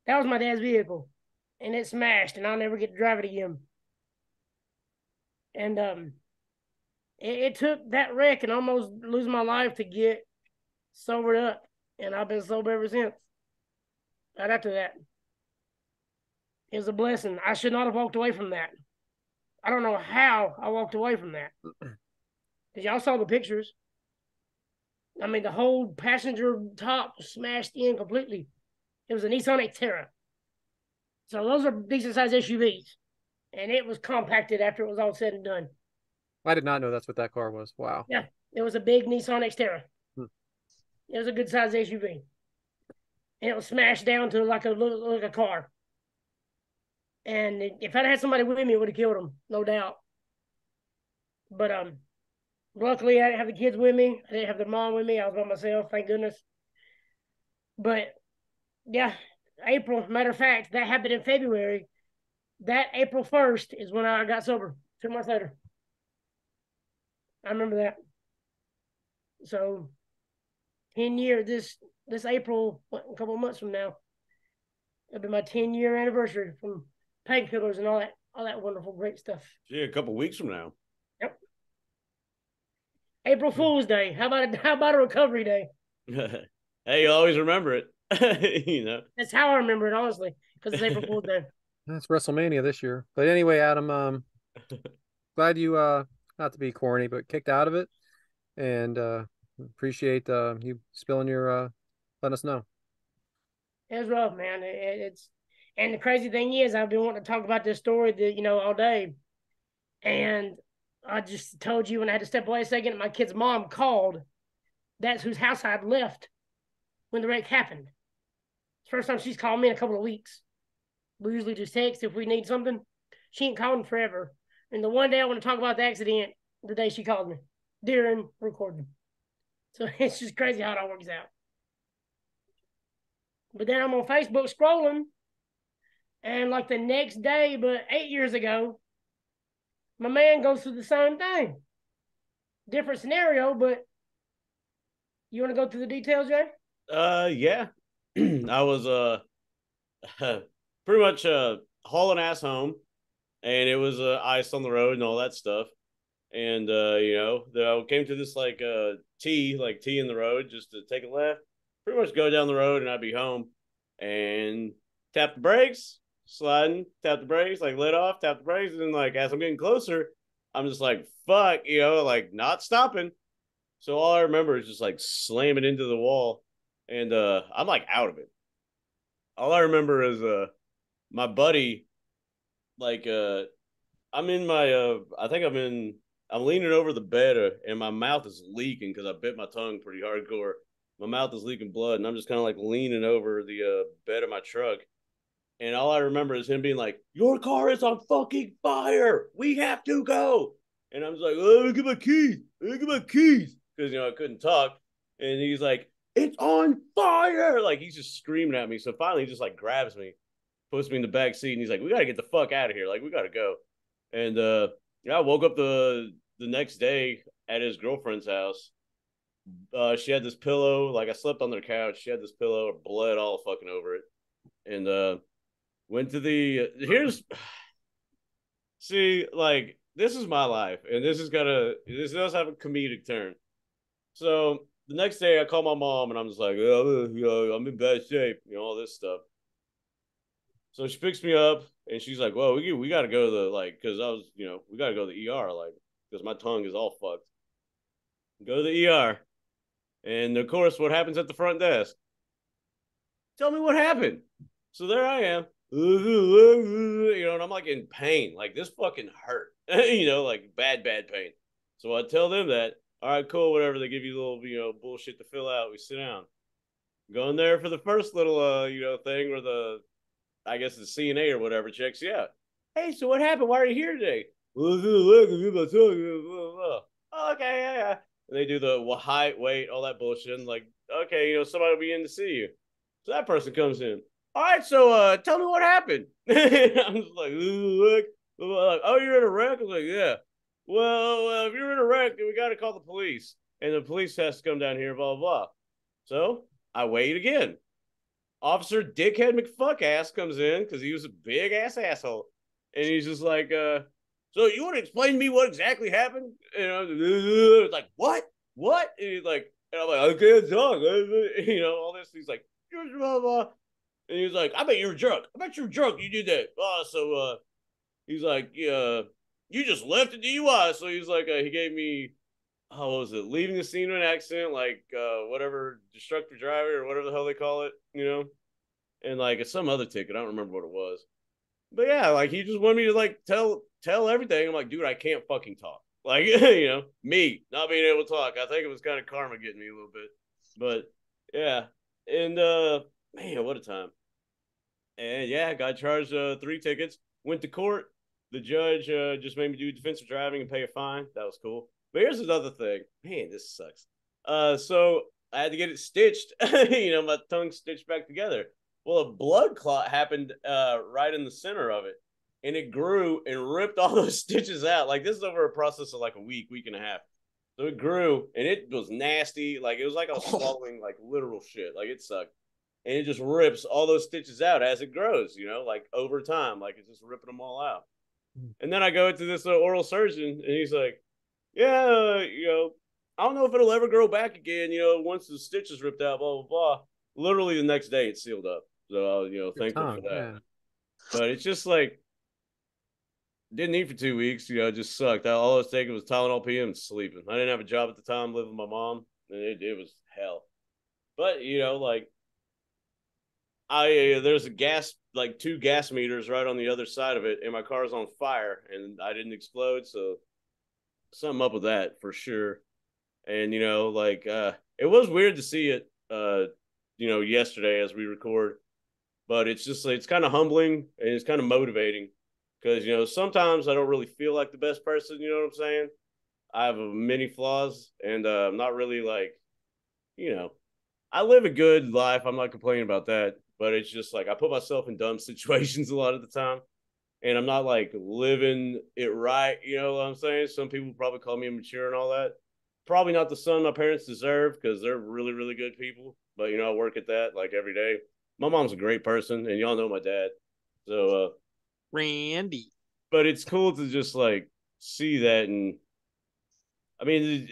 that was my dad's vehicle, and it smashed, and I'll never get to drive it again. And it took that wreck and almost losing my life to get sobered up, and I've been sober ever since. Right after that, it was a blessing. I should not have walked away from that. I don't know how I walked away from that. Because y'all saw the pictures. I mean, the whole passenger top was smashed in completely. It was a Nissan Xterra. So those are decent-sized SUVs. And it was compacted after it was all said and done. I did not know that's what that car was. Wow. Yeah, it was a big Nissan Xterra. Hmm. It was a good-sized SUV. And it was smashed down to like a car. And if I'd had somebody with me, it would have killed them, no doubt. But luckily, I didn't have the kids with me. I didn't have their mom with me. I was by myself, thank goodness. But, yeah, April, matter of fact, that happened in February. That April 1st is when I got sober, 2 months later. I remember that. So, 10 years, this April, a couple of months from now, it'll be my 10-year anniversary from painkillers and all that wonderful, great stuff. Gee, a couple weeks from now. Yep. April Fool's Day. How about a recovery day? Hey, you always remember it. You know. That's how I remember it, honestly, because it's April Fool's Day. That's WrestleMania this year. But anyway, Adam, glad you not to be corny, but kicked out of it, and appreciate you spilling your letting us know. It was rough, man. And the crazy thing is, I've been wanting to talk about this story all day, and I just told you when I had to step away a second. My kid's mom called. That's whose house I'd left when the wreck happened. It's the first time she's called me in a couple of weeks. We usually just text if we need something. She ain't called in forever. And the one day I want to talk about the accident, the day she called me during recording. So it's just crazy how it all works out. But then I'm on Facebook scrolling, and like the next day, but 8 years ago, my man goes through the same thing. Different scenario, but you want to go through the details, Jay? Yeah. I was pretty much hauling ass home, and it was ice on the road and all that stuff. And I came to this T in the road just to take a left, pretty much go down the road, and I'd be home. And tap the brakes, sliding, tap the brakes, let off, tap the brakes, and then as I'm getting closer, I'm just like, fuck, not stopping. So all I remember is just slamming into the wall, and I'm out of it. All I remember is my buddy, I'm in my I'm leaning over the bed, and my mouth is leaking because I bit my tongue pretty hardcore. My mouth is leaking blood, and I'm just kind of leaning over the bed of my truck. And all I remember is him being like, "Your car is on fucking fire. We have to go." And I'm just like, "Oh, let me get my keys. Let me get my keys." Because, I couldn't talk. And he's like, "It's on fire." He's just screaming at me. So finally, he just grabs me, puts me in the back seat, and he's like, "We got to get the fuck out of here. We got to go." And I woke up the next day at his girlfriend's house. She had this pillow, I slept on their couch. She had this pillow, blood all fucking over it. And went to this is my life, and this does have a comedic turn. So the next day I call my mom, and I'm just like, "Oh, I'm in bad shape," all this stuff. So she picks me up, and she's like, "Well, we got to go to the, because I was, we got to go to the ER, because my tongue is all fucked." Go to the ER. And, of course, what happens at the front desk? Tell me what happened. So there I am. And I'm, in pain. This fucking hurt. Bad pain. So I tell them that. All right, cool, whatever. They give you a little, bullshit to fill out. We sit down. Go in there for the first little, thing where I guess the CNA or whatever checks you out. "Hey, so what happened? Why are you here today?" "Well, I feel like I get my tongue." "Oh, okay, yeah. And they do the height, weight, all that bullshit. And like, okay, somebody will be in to see you. So that person comes in. All right, so tell me what happened. I'm just like, look. Oh, you're in a wreck? I'm like, yeah. Well, if you're in a wreck, then we got to call the police. And the police has to come down here, blah, blah, blah. So I wait again. Officer Dickhead McFuckass comes in because he was a big-ass asshole. And he's just like, so you want to explain to me what exactly happened? And it's like, what? What? And he's like, and I'm like, I can't talk. All this. He's like, blah, blah. And he's like, I bet you were drunk. I bet you were drunk. You did that. So he's like, yeah, you just left a DUI. So he's like, he gave me, what was it? Leaving the scene of an accident, like whatever, destructive driver or whatever the hell they call it, and like it's some other ticket. I don't remember what it was. But yeah, like he just wanted me to like tell everything. I'm like, dude, I can't fucking talk. Like, me not being able to talk. I think it was kind of karma getting me a little bit. But yeah. And man, what a time. And yeah, got charged 3 tickets. Went to court. The judge just made me do defensive driving and pay a fine. That was cool. But here's another thing. Man, this sucks. So I had to get it stitched. My tongue stitched back together. Well, a blood clot happened right in the center of it. And it grew and ripped all those stitches out. Like, this is over a process of like a week and a half. So it grew, and it was nasty. Like, it was like I was swallowing, like, literal shit. Like, it sucked. And it just rips all those stitches out as it grows, like, over time. Like, it's just ripping them all out. And then I go to this oral surgeon, and he's like, yeah, I don't know if it'll ever grow back again, once the stitch is ripped out, blah, blah, blah. Literally the next day, it's sealed up. So, thankful for that. Yeah. But it's just like, didn't eat for 2 weeks, it just sucked. All I was taking was Tylenol PM and sleeping. I didn't have a job at the time, living with my mom, and it was hell. But, like, there's a gas, like 2 gas meters right on the other side of it, and my car's on fire, and I didn't explode, so something up with that for sure. And, it was weird to see it, yesterday as we record, but it's just, it's kind of humbling, and it's kind of motivating. Because, sometimes I don't really feel like the best person, you know what I'm saying? I have many flaws, and I'm not really like, I live a good life. I'm not complaining about that. But it's just like I put myself in dumb situations a lot of the time. And I'm not like living it right, you know what I'm saying? Some people probably call me immature and all that. Probably not the son my parents deserve because they're really, really good people. But, I work at that like every day. My mom's a great person, and y'all know my dad. So, Randy. But it's cool to just like see that, and I mean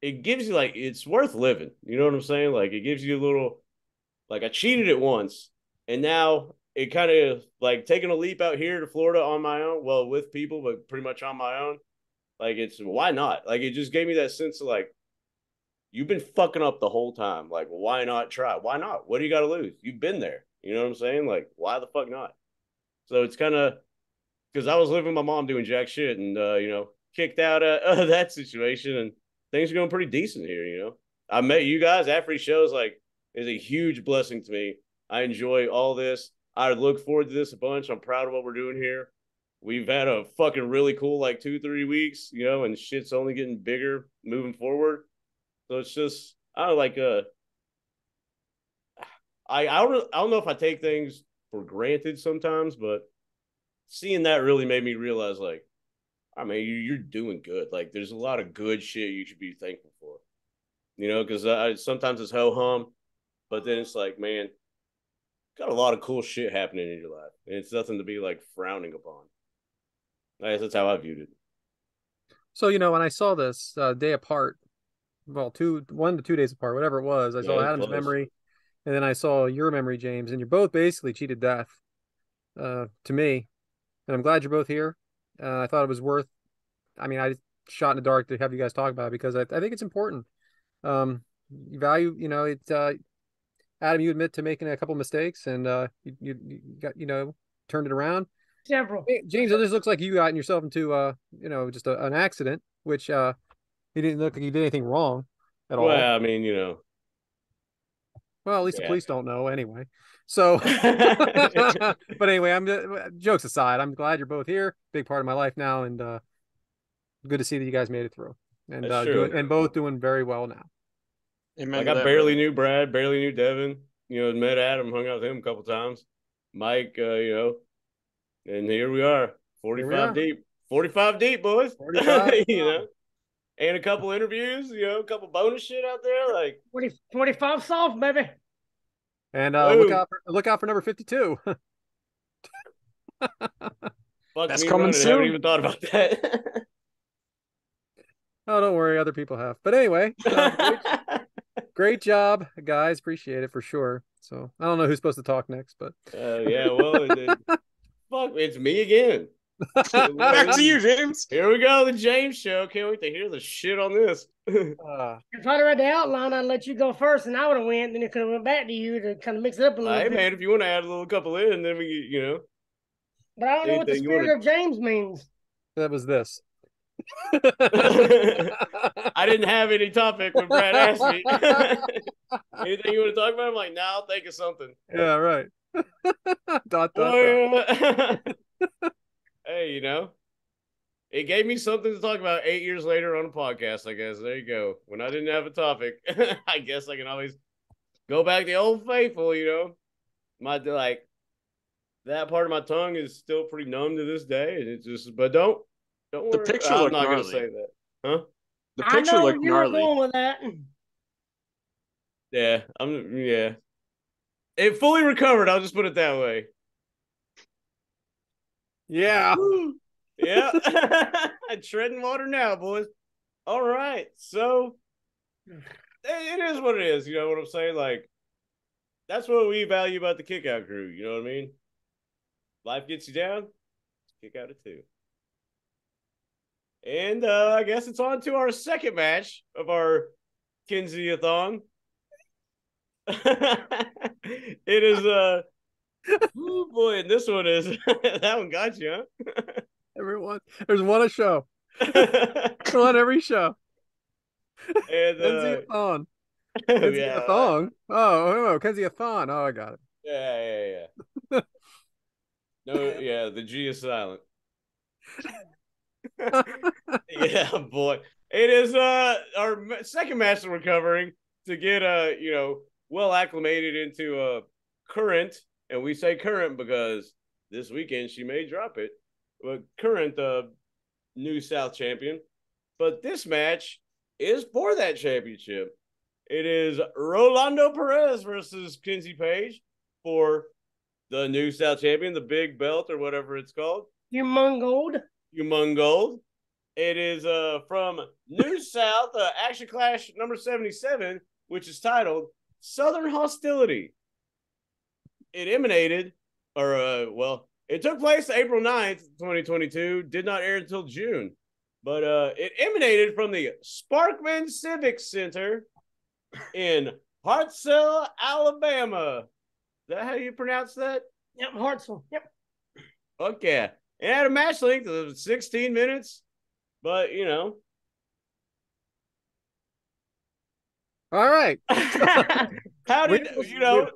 it gives you like it's worth living. You know what I'm saying? Like it gives you a little like I cheated it once, and now it kind of like taking a leap out here to Florida on my own. Well, with people, but pretty much on my own. Like it's why not? Like it just gave me that sense of like you've been fucking up the whole time. Like why not try? Why not? What do you got to lose? You've been there. You know what I'm saying? Like why the fuck not? So it's kind of because I was living with my mom doing jack shit and, kicked out of that situation, and things are going pretty decent here, I met you guys after these shows, like, is a huge blessing to me. I enjoy all this. I look forward to this a bunch. I'm proud of what we're doing here. We've had a fucking really cool, like, 2-3 weeks, and shit's only getting bigger moving forward. So it's just, I don't know, like, I don't know if I take things for granted sometimes, but seeing that really made me realize, like, I mean, you're doing good. Like, there's a lot of good shit you should be thankful for, because sometimes it's ho-hum, but then it's like, man, got a lot of cool shit happening in your life, and it's nothing to be, like, frowning upon. I guess that's how I viewed it. So, when I saw this day apart, well, 1 to 2 days apart, whatever it was, I saw Adam's memory, and then I saw your memory, James, and you're both basically cheated death to me. And I'm glad you're both here. I thought it was worth, I shot in the dark to have you guys talk about it because I think it's important. You value, Adam, you admit to making a couple mistakes and you got, turned it around. Several. James, this looks like you got yourself into, just an accident, which he didn't look like he did anything wrong at all. Well, I mean, Well, at least the police don't know anyway. So, but anyway, jokes aside, I'm glad you're both here. Big part of my life now, and good to see that you guys made it through. and That's true. and both doing very well now. Like I barely knew Brad, barely knew Devyn. Met Adam, hung out with him a couple times. Mike, and here we are, 45 deep. 45 deep, boys. 45. And a couple interviews, a couple bonus shit out there, like 45 soft, baby. And look out for number 52. Fuck, that's me coming running. soon. I haven't even thought about that. Oh, don't worry, other people have. But anyway, great job, guys. Appreciate it for sure. So I don't know who's supposed to talk next, but fuck, it's me again. Back to you, James. Here we go, the James Show. Can't wait to hear the shit on this. If I'd read the outline, I'd let you go first, and I would have went. Then it could have went back to you to kind of mix it up a little bit. Hey, man, if you want to add a little couple in, then we, But I don't know what the spirit of James means. That was this. I didn't have any topic when Brad asked me. Anything you want to talk about? I'm like, nah, I'll think of something. Yeah, right. dot. Hey, it gave me something to talk about 8 years later on a podcast, I guess. There you go. When I didn't have a topic, I guess I can always go back to Old Faithful, that part of my tongue is still pretty numb to this day. And it's just, but don't worry. The picture I'm looked not going to gnarly. say that. Huh? The picture looked gnarly. Going with that. Yeah, yeah. It fully recovered. I'll just put it that way. Yeah. Yeah. Treading water now, boys. All right. So it is what it is. You know what I'm saying? Like, that's what we value about the Kickout Crew. You know what I mean? Life gets you down, kick out it too. And I guess it's on to our second match of our Kenzie-a-thon. It is oh boy, and this one is that one got you, huh? Everyone, there's one a show. One every show. And Kenzie-a-thon. Kenzie-a-thon. Oh, Kenzie-a-thon. Oh, I got it. Yeah. No, yeah, the G is silent. Yeah, boy. It is our second match that we're covering to get well acclimated into current, and we say current because this weekend she may drop it, but current new South champion. But this match is for that championship. It is Rolando Perez versus Kenzie Page for the new South champion, the big belt or whatever it's called. Humongold. It is from New South Action Clash number 77, which is titled Southern Hostility. It emanated, it took place April 9th, 2022. Did not air until June. But it emanated from the Sparkman Civic Center in Hartselle, Alabama. Is that how you pronounce that? Yep, Hartselle. Yep. Fuck yeah. It had a match length of 16 minutes, but All right. How did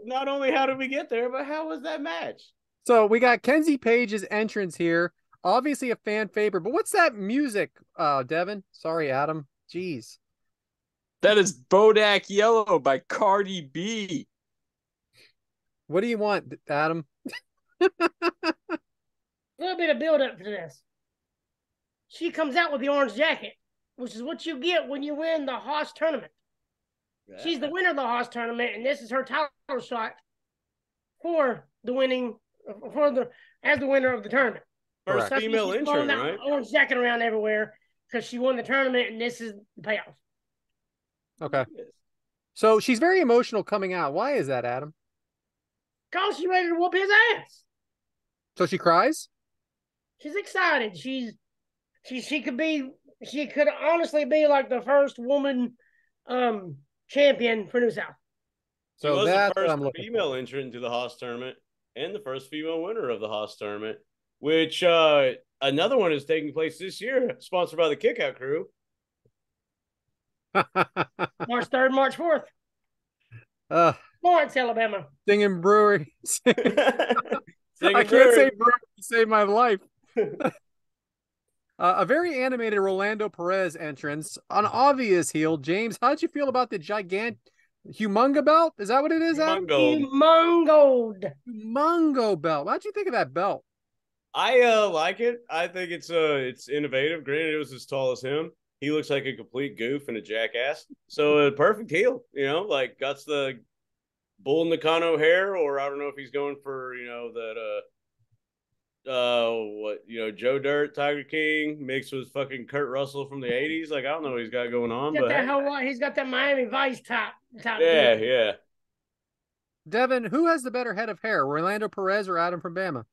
not only how did we get there, but how was that match? So we got Kenzie Page's entrance here. Obviously a fan favorite, but what's that music, Devyn? Sorry, Adam. Jeez. That is Bodak Yellow by Cardi B. What do you want, Adam? A little bit of build up to this. She comes out with the orange jacket, which is what you get when you win the Hoss tournament. Yeah. She's the winner of the Hoss tournament, and this is her title shot for the winning as the winner of the tournament. First female entrant, right? Orange jacket around everywhere because she won the tournament, and this is the payoff. Okay. So she's very emotional coming out. Why is that, Adam? Because she's ready to whoop his ass. So she cries? She's excited. She could honestly be like the first woman champion for New South. So she was the first female entrant into the Hoss tournament and the first female winner of the Hoss tournament, which another one is taking place this year, sponsored by the Kickout Crew. March 3rd, March 4th. Lawrence, Alabama. Singing Brewery. I can't say brewery to save my life. A very animated Rolando Perez entrance, an obvious heel. James, how'd you feel about the humonga belt? Is that what it is, Adam? Humongoed. Humongo belt. How'd you think of that belt? I like it. I think it's innovative. Granted, it was as tall as him. He looks like a complete goof and a jackass. So a perfect heel, like got the Bull Nakano hair, or I don't know if he's going for, Joe Dirt, Tiger King mixed with fucking Kurt Russell from the 80s. Like, I don't know what he's got going on. He's got that Miami Vice top. Yeah, yeah. Devyn, who has the better head of hair, Rolando Perez or Adam from Bama?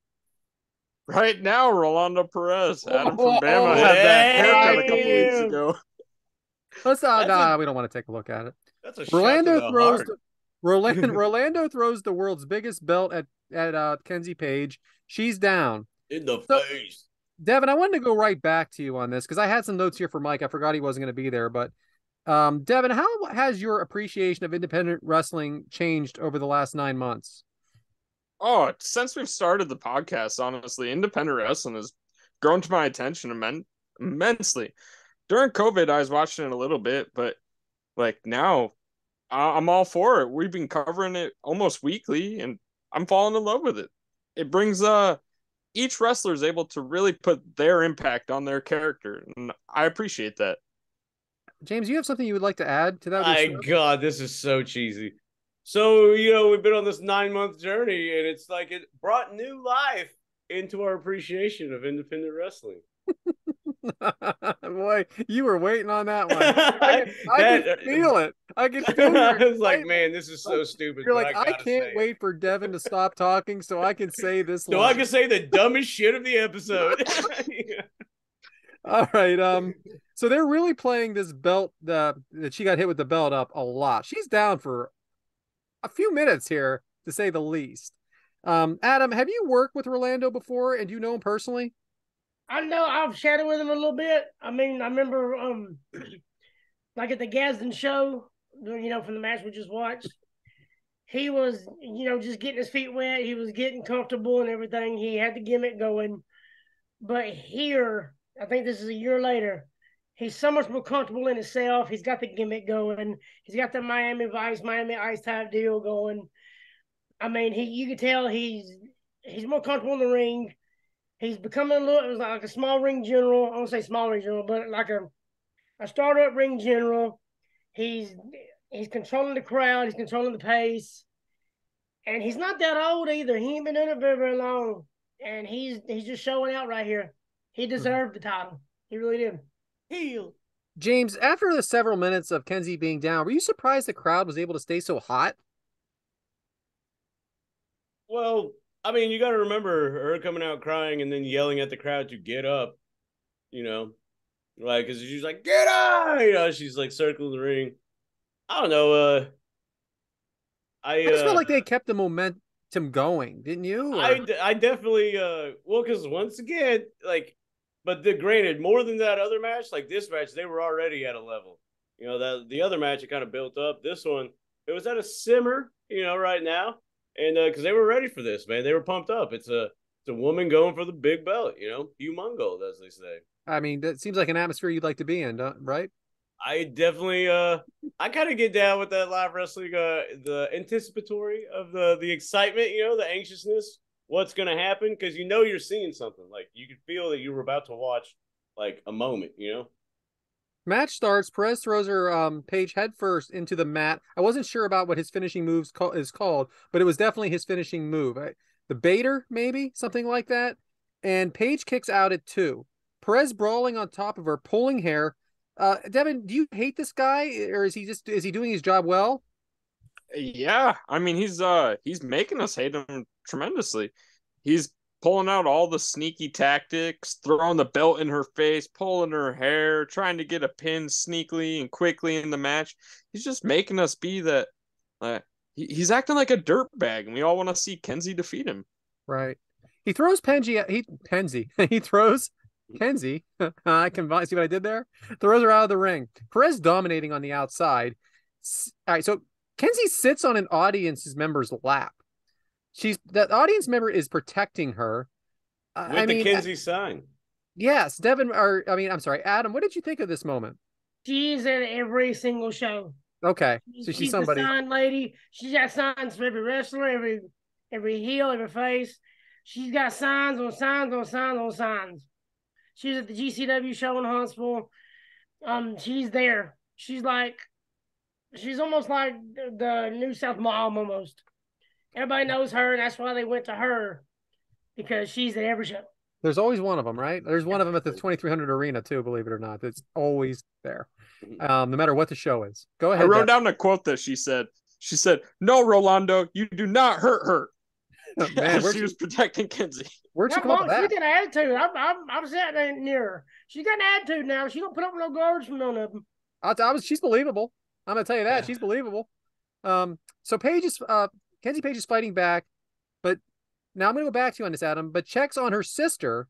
Right now, Rolando Perez. Adam from Bama had that haircut a couple weeks ago. We don't want to take a look at it. That's a Rolando throws the world's biggest belt at Kenzie Page. She's down. In the face. Devyn, I wanted to go right back to you on this because I had some notes here for Mike. I forgot he wasn't going to be there, but Devyn, how has your appreciation of independent wrestling changed over the last 9 months? Oh, since we've started the podcast, honestly, independent wrestling has grown to my attention immensely. During COVID, I was watching it a little bit, but like now, I'm all for it. We've been covering it almost weekly, and I'm falling in love with it. It brings each wrestler is able to really put their impact on their character, and I appreciate that. James, you have something you would like to add to that? My God, this is so cheesy. So, we've been on this 9-month journey, and it's like it brought new life into our appreciation of independent wrestling. Boy, you were waiting on that one. I can feel it. I can feel it. I was like, man, this is so stupid. You're like, I can't wait for Devyn to stop talking so I can say this line. So I can say the dumbest shit of the episode. Yeah. All right. So they're really playing this belt that she got hit with the belt up a lot. She's down for a few minutes here, to say the least. Adam, have you worked with Rolando before, and do you know him personally? I know I've chatted with him a little bit. I mean, I remember like at the Gadsden show, from the match we just watched, he was, just getting his feet wet. He was getting comfortable and everything. He had the gimmick going. But here, I think this is a year later, he's so much more comfortable in himself. He's got the gimmick going. He's got the Miami Vice, Miami Ice type deal going. I mean, you can tell he's more comfortable in the ring. He's becoming it was like a small ring general. I don't say small ring general, but like a startup ring general. He's controlling the crowd. He's controlling the pace, and he's not that old either. He ain't been doing it very, very long, and he's just showing out right here. He deserved the title. He really did. Heel. James, after the several minutes of Kenzie being down, were you surprised the crowd was able to stay so hot? Well, I mean, you got to remember her coming out crying and then yelling at the crowd to get up, like, because she's like, get up, she's like circling the ring. I don't know. I just felt like they kept the momentum going, didn't you? Or? I definitely, because once again, like, but granted, more than that other match, like this match, they were already at a level. That the other match, it kind of built up. This one, it was at a simmer, right now. And because they were ready for this, man. They were pumped up. It's a woman going for the big belt, humongo, as they say. I mean, that seems like an atmosphere you'd like to be in, right? I definitely, I kind of get down with that live wrestling, the anticipatory of the excitement, the anxiousness, what's going to happen, because you're seeing something. Like, you could feel that you were about to watch, like, a moment, Match starts. Perez throws her Page headfirst into the mat. I wasn't sure about what his finishing move is called, but it was definitely his finishing move. The baiter, maybe, something like that. And Page kicks out at 2. Perez brawling on top of her, pulling hair. Devyn, do you hate this guy, or is he doing his job well? Yeah, I mean, he's making us hate him tremendously. He's pulling out all the sneaky tactics, throwing the belt in her face, pulling her hair, trying to get a pin sneakily and quickly in the match. He's just making us be that. He's acting like a dirtbag, and we all want to see Kenzie defeat him. Right. He throws He throws Kenzie. I can see what I did there. Throws her out of the ring. Perez dominating on the outside. All right, so Kenzie sits on an audience member's lap. The audience member is protecting her. With the Kenzie sign. Yes, Devyn, I'm sorry, Adam, what did you think of this moment? She's at every single show. Okay, so she's She's the somebody. sign lady. She's got signs for every wrestler, every heel, every face. She's got signs on signs on signs on signs. She was at the GCW show in Huntsville. She's there. She's almost like the new South Mom almost. Everybody knows her, and that's why they went to her because she's at every show. There's always one of them, right? There's one of them at the 2300 arena too, believe it or not. It's always there, no matter what the show is. Go ahead. I wrote down a quote that she said. She said, "No, Rolando, you do not hurt her." Man, she was protecting Kenzie. Where'd she come up with that? She got an attitude. I'm sitting near her. She got an attitude now. She don't put up with no guards from none of them. She's believable. I'm gonna tell you that she's believable. So Kenzie Page is fighting back, but now I'm gonna go back to you on this, Adam. But checks on her sister,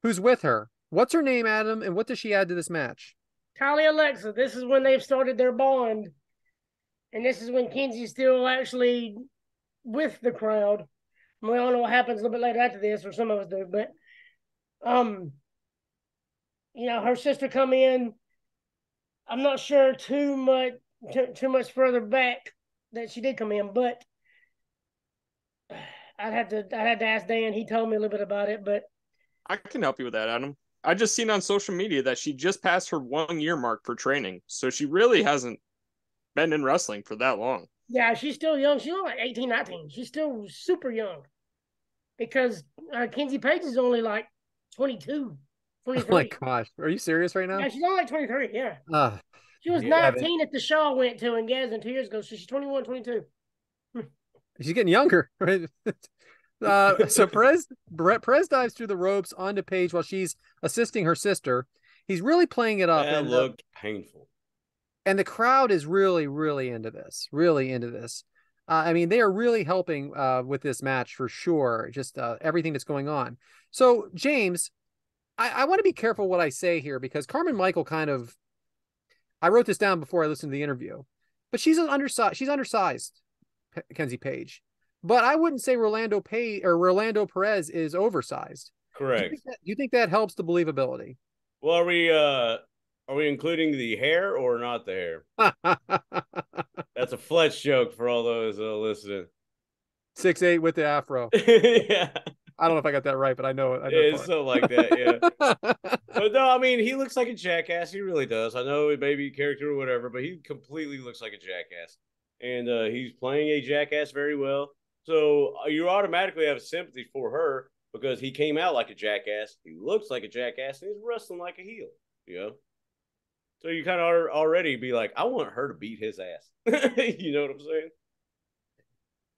who's with her. What's her name, Adam? And what does she add to this match? Kylie Alexa. This is when they've started their bond, and this is when Kenzie's still actually with the crowd. We all know what happens a little bit later after this, or some of us do. But, her sister come in. I'm not sure too much further back that she did come in, but I'd have to ask Dan. He told me a little bit about it, but I can help you with that, Adam. I just seen on social media that she just passed her 1 year mark for training, so she really hasn't been in wrestling for that long. Yeah, she's still young. She's only like 18, 19. She's still super young because Kenzie Page is only like 22, 23. Oh my gosh, are you serious right now? Yeah, she's only like 23. Yeah. She was 19 at the show I went to in Gadsden 2 years ago, so she's 21, 22. She's getting younger, right? So Perez dives through the ropes onto Page while she's assisting her sister. He's really playing it up. That looked painful. And the crowd is really, really into this. Really into this. They are really helping with this match for sure. Just everything that's going on. So, James, I want to be careful what I say here because Carmen Michael I wrote this down before I listened to the interview, but she's undersized, Kenzie Page. But I wouldn't say Rolando Perez is oversized. Correct. Do you think that helps the believability? Well, are we including the hair or not the hair? That's a Fletch joke for all those listening. 6'8" with the afro. Yeah. I don't know if I got that right, but I know it. It's so like that, yeah. But no, he looks like a jackass. He really does. I know it may be character or whatever, but he completely looks like a jackass. And he's playing a jackass very well. So you automatically have sympathy for her because he came out like a jackass. He looks like a jackass, and he's wrestling like a heel, So you kind of already be like, I want her to beat his ass. You know what I'm saying?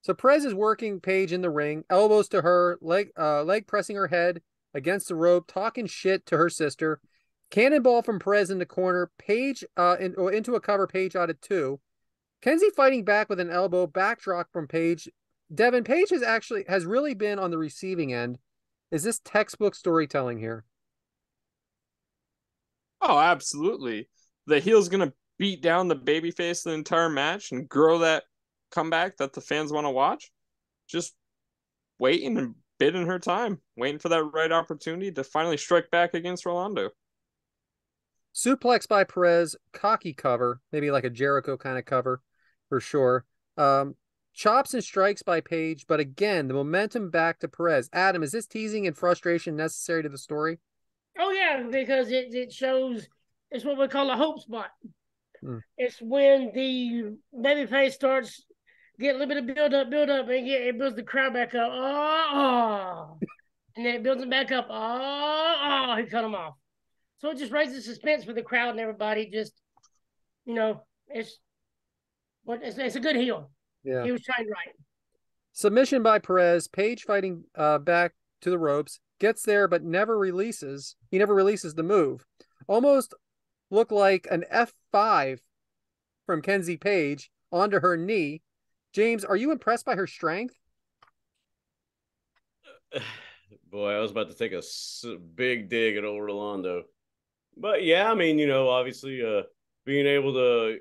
So Perez is working Page in the ring, elbows to her, leg pressing her head against the rope, talking shit to her sister. Cannonball from Perez in the corner. Page into a cover. Page out at 2. Kenzie fighting back with an elbow. Backdrop from Page. Devyn, Page has really been on the receiving end. Is this textbook storytelling here? Oh, absolutely. The heel's going to beat down the babyface the entire match and grow that comeback that the fans want to watch. Just waiting and bidding her time, waiting for that right opportunity to finally strike back against Rolando. Suplex by Perez, cocky cover, maybe like a Jericho kind of cover for sure. Chops and strikes by Page, but again, the momentum back to Perez. Adam, is this teasing and frustration necessary to the story? Oh, yeah, because it shows, it's what we call a hope spot. It's when the babyface starts getting a little bit of build up, and it builds the crowd back up. And then it builds it back up. He cut him off. So it just raises suspense for the crowd and everybody. Just, it's a good heel. Yeah. He was trying right. Submission by Perez. Page fighting back to the ropes. Gets there, but never releases. He never releases the move. Almost looked like an F5 from Kenzie Page onto her knee. James, are you impressed by her strength? Boy, I was about to take a big dig at old Rolando. But yeah, obviously being able to,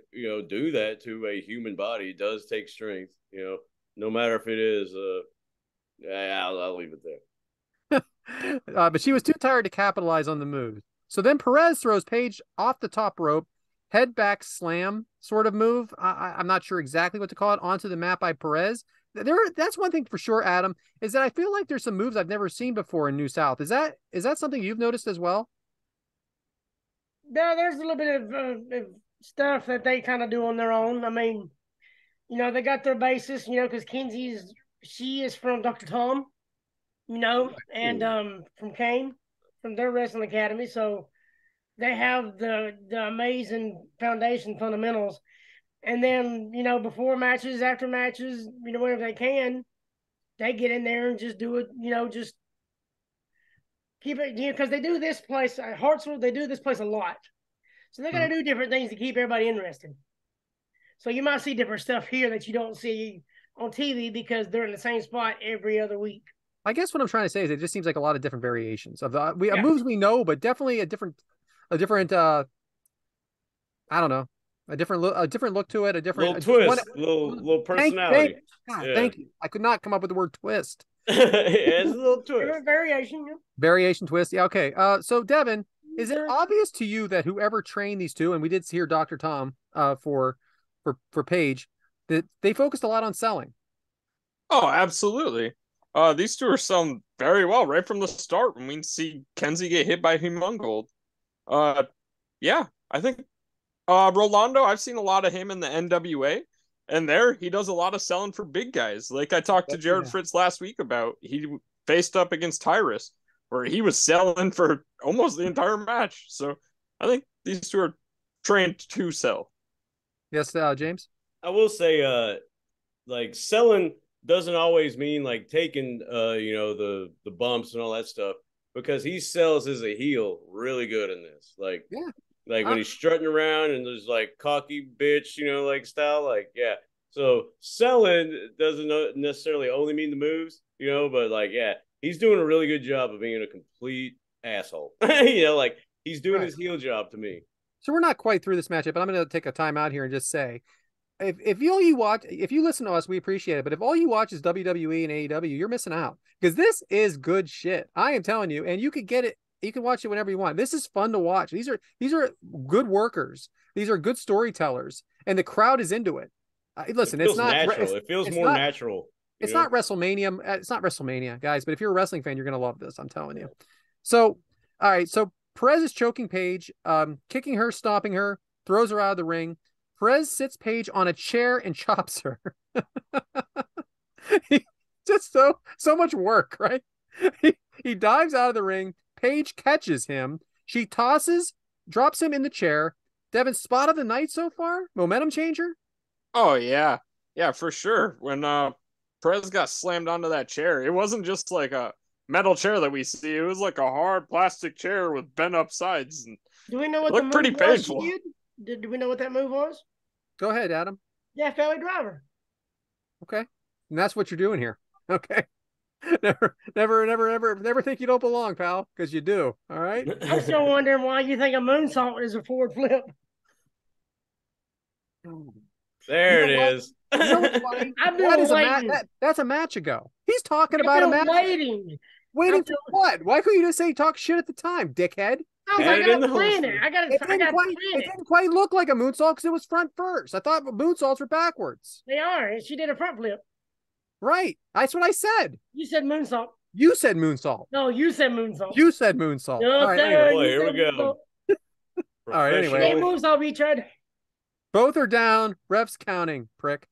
do that to a human body does take strength, no matter if it is, I'll leave it there. But she was too tired to capitalize on the move. So then Perez throws Page off the top rope, head back slam sort of move. I'm not sure exactly what to call it, onto the mat by Perez. That's one thing for sure, Adam, is that I feel like there's some moves I've never seen before in New South. Is that something you've noticed as well? No, there's a little bit of stuff that they kind of do on their own. I mean, they got their basis, because she is from Dr. Tom, and from Kane, from their wrestling academy. So they have the amazing foundation fundamentals. And then, before matches, after matches, whenever they can, they get in there and just do it, just keep it, because they do this place, Hartsville, they do this place a lot. So they got to do different things to keep everybody interested. So you might see different stuff here that you don't see on TV because they're in the same spot every other week. I guess what I'm trying to say is it just seems like a lot of different variations of the moves we know, but definitely a different I don't know, a different look to it, a different little twist, little personality. Thank you. I could not come up with the word twist. It's a little twist. Variation Twist. Yeah. Okay. So Devyn, is it obvious to you that whoever trained these two, and we did hear Dr. Tom for Page, that they focused a lot on selling? Oh, absolutely. These two are selling very well right from the start when we see Kenzie get hit by Humongold. Yeah, I think Rolando, I've seen a lot of him in the NWA, and there he does a lot of selling for big guys. Like I talked to Jared Fritz last week about, he faced up against Tyrus, where he was selling for almost the entire match. So I think these two are trained to sell. Yes, James? I will say, like, selling doesn't always mean like taking the bumps and all that stuff, because he sells as a heel really good in this. Like, when he's strutting around and there's like cocky bitch, like style, like, yeah. So selling doesn't necessarily only mean the moves, but like, yeah, he's doing a really good job of being a complete asshole. Like he's doing his heel job to me. So we're not quite through this matchup, but I'm going to take a time out here and just say, if you listen to us, we appreciate it. But if all you watch is WWE and AEW, you're missing out, because this is good shit. I am telling you, and you could get it. You can watch it whenever you want. This is fun to watch. These are good workers. These are good storytellers, and the crowd is into it. Listen, it's not natural. It feels more natural. It's not WrestleMania. It's not WrestleMania, guys. But if you're a wrestling fan, you're gonna love this. I'm telling you. So, all right. So Perez is choking Page, kicking her, stomping her, throws her out of the ring. Perez sits Page on a chair and chops her. Just so much work, right? He dives out of the ring. Page catches him. She drops him in the chair. Devyn, spot of the night so far? Momentum changer? Oh, yeah. Yeah, for sure. When Perez got slammed onto that chair, it wasn't just like a metal chair that we see. It was like a hard plastic chair with bent up sides. And do we know what the move pretty painful. Do we know what that move was? Go ahead, Adam. Yeah, Valley Driver. Okay. And that's what you're doing here. Okay. Never think you don't belong, pal, because you do. All right. I'm still wondering why you think a moonsault is a forward flip. There it is. I've been waiting. That's a match ago. He's talking about a match. Waiting for what? Why couldn't you just say talk shit at the time, dickhead? I gotta plan it. It didn't quite look like a moonsault because it was front first. I thought moonsaults were backwards. They are. She did a front flip. Right. That's what I said. You said moonsault. You said moonsault. No, you said moonsault. You said moonsault. No, all right, anyway. Boy, here we go. All right, anyway. Hey, moonsault, Richard. Both are down. Refs counting, prick.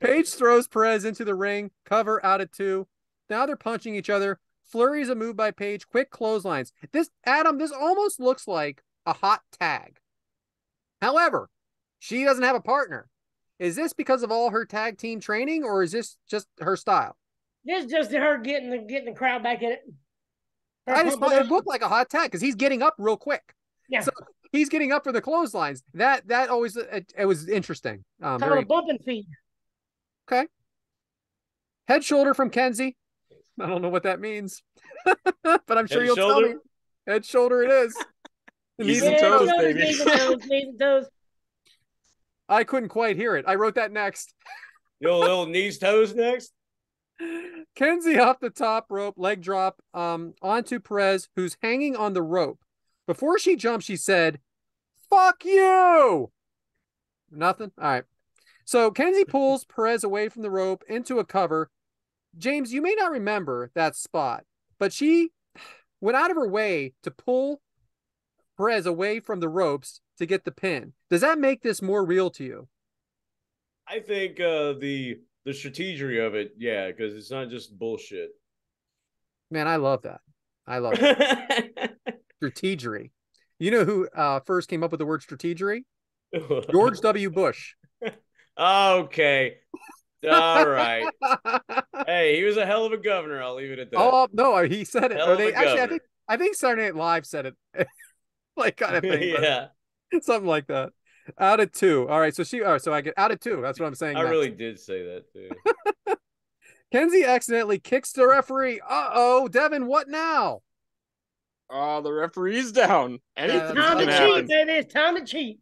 Page throws Perez into the ring. Cover out at 2. Now they're punching each other. Flurries a move by Page. Quick clotheslines. This almost looks like a hot tag. However, she doesn't have a partner. Is this because of all her tag team training, or is this just her style? This is just her getting the crowd back in it. It looked like a hot tag because he's getting up real quick. Yeah. So he's getting up for the clotheslines. That always it was interesting. Called a bump and feed. Okay. Head shoulder from Kenzie. I don't know what that means, but I'm sure you'll tell me. Head shoulder it is. Knees and toes, baby. Knees and toes. I couldn't quite hear it. I wrote that next. Little knees, toes next. Kenzie off the top rope, leg drop onto Perez, who's hanging on the rope. Before she jumped, she said, "Fuck you!" Nothing? All right. So Kenzie pulls Perez away from the rope into a cover. James, you may not remember that spot, but she went out of her way to pull Perez away from the ropes to get the pin. Does that make this more real to you? I think the strategery of it, yeah, because it's not just bullshit. Man, I love that. I love that. Strategery. You know who first came up with the word strategery? George W. Bush. Okay. All right. Hey, he was a hell of a governor. I'll leave it at that. Oh no, he said it. Hell of a Actually, governor. I think Saturday Night Live said it, like kind of thing. Yeah, Something like that. Out of 2. All right, so I get out of 2. That's what I'm saying. I next. really did say that too. Kenzie accidentally kicks the referee. Uh-oh, Devyn, what now? The referee's down. Anything's Time to gonna cheat, happen. baby. It's time to cheat.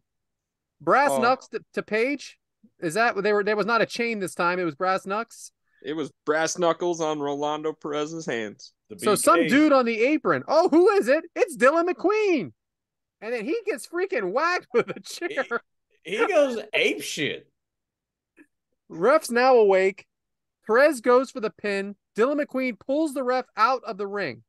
Brass knucks to Page. Is that there was not a chain this time? It was brass knucks. It was brass knuckles on Rolando Perez's hands. So some dude on the apron. Oh, who is it? It's Dylan McQueen. And then he gets freaking whacked with a chair. He goes ape shit. Ref's now awake. Perez goes for the pin. Dylan McQueen pulls the ref out of the ring.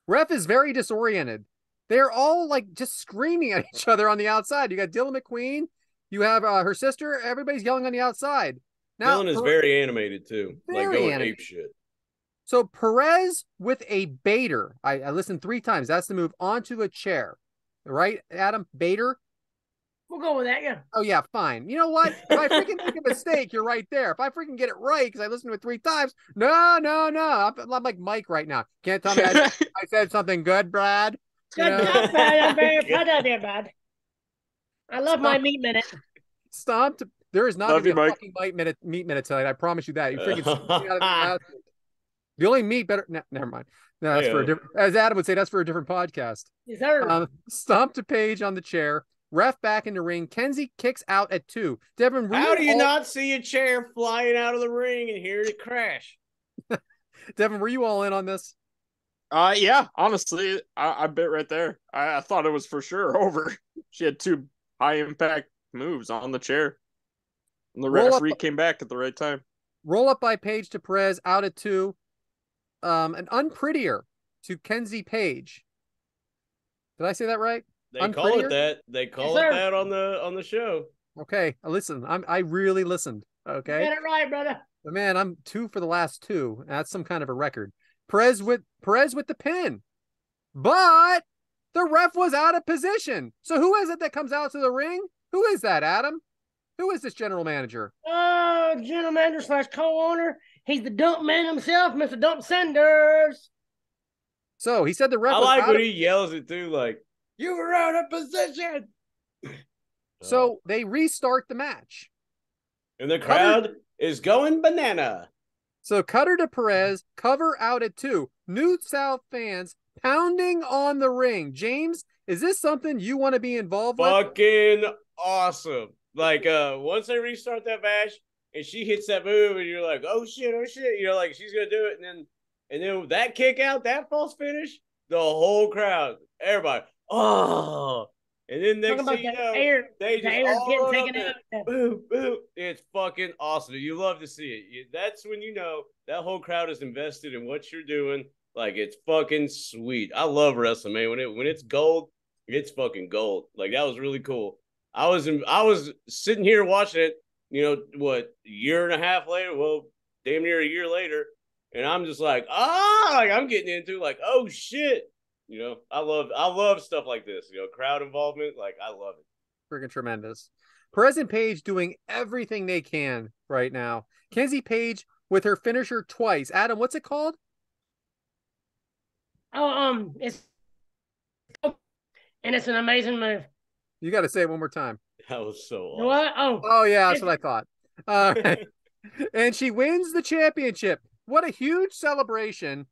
Ref is very disoriented. They're all like just screaming at each other on the outside. You got Dylan McQueen. You have her sister. Everybody's yelling on the outside. Now, Dylan is very animated too. Like going ape shit. So Perez with a baiter. I listened 3 times. That's the move, onto a chair. Right, Adam? Baiter? We'll go with that, yeah. Oh, yeah, fine. You know what? If I freaking make a mistake, you're right there. If I freaking get it right, because I listened to it 3 times, no. I'm like Mike right now. Can't tell me I said something good, Brad. Good job, Brad. I'm very proud of you, Brad. I love my meat minute. Stomp. There is not going to be a Mike. fucking meat minute tonight. I promise you that. You freaking the only meat better. No, never mind. No, that's for a different. As Adam would say, that's for a different podcast. Yes, sir. Stomp to Page on the chair. Ref back in the ring. Kenzie kicks out at 2. Devyn, how do you not see a chair flying out of the ring and hear it crash? Devyn, were you all in on this? Yeah, honestly, I bit right there. I thought it was for sure over. She had 2 high impact moves on the chair. And the referee came back at the right time. Roll up by Page to Perez, out at 2. An unprettier to Kenzie Page. Did I say that right? They call it that. They call it that on the show. Okay, listen. I really listened. Okay, you got it right, brother. But man, I'm 2 for the last 2. That's some kind of a record. Perez with the pin, but the ref was out of position. So who is it that comes out to the ring? Who is that, Adam? Who is this general manager? General manager / co-owner. He's the dump man himself, Mr. Dump Sanders. So he said the ref. I like when he yells it too, like, "You were out of position." So they restart the match. And the crowd is going banana. So cutter to Perez, cover out at 2. New South fans pounding on the ring. James, is this something you want to be involved with? Fucking awesome. Like, once they restart that match and she hits that move and you're like, oh shit, you know, like she's gonna do it, and then that kick out, that false finish, the whole crowd, everybody, oh. And then next thing you know, they just all getting taken out. Boom, boom. It's fucking awesome. You love to see it. That's when you know that whole crowd is invested in what you're doing. Like, it's fucking sweet. I love wrestling, man. When it's gold, it's fucking gold. Like, that was really cool. I was sitting here watching it, you know, what, a year and a half later? Well, damn near a year later. And I'm just like, like I'm getting into like, oh shit. You know, I love stuff like this, you know, crowd involvement. Like, I love it. Freaking tremendous. Perez and Page doing everything they can right now. Kenzie Page with her finisher twice. Adam, what's it called? It's an amazing move. You got to say it one more time. That was so awesome. What? Oh yeah, that's what I thought. All right. And she wins the championship. What a huge celebration.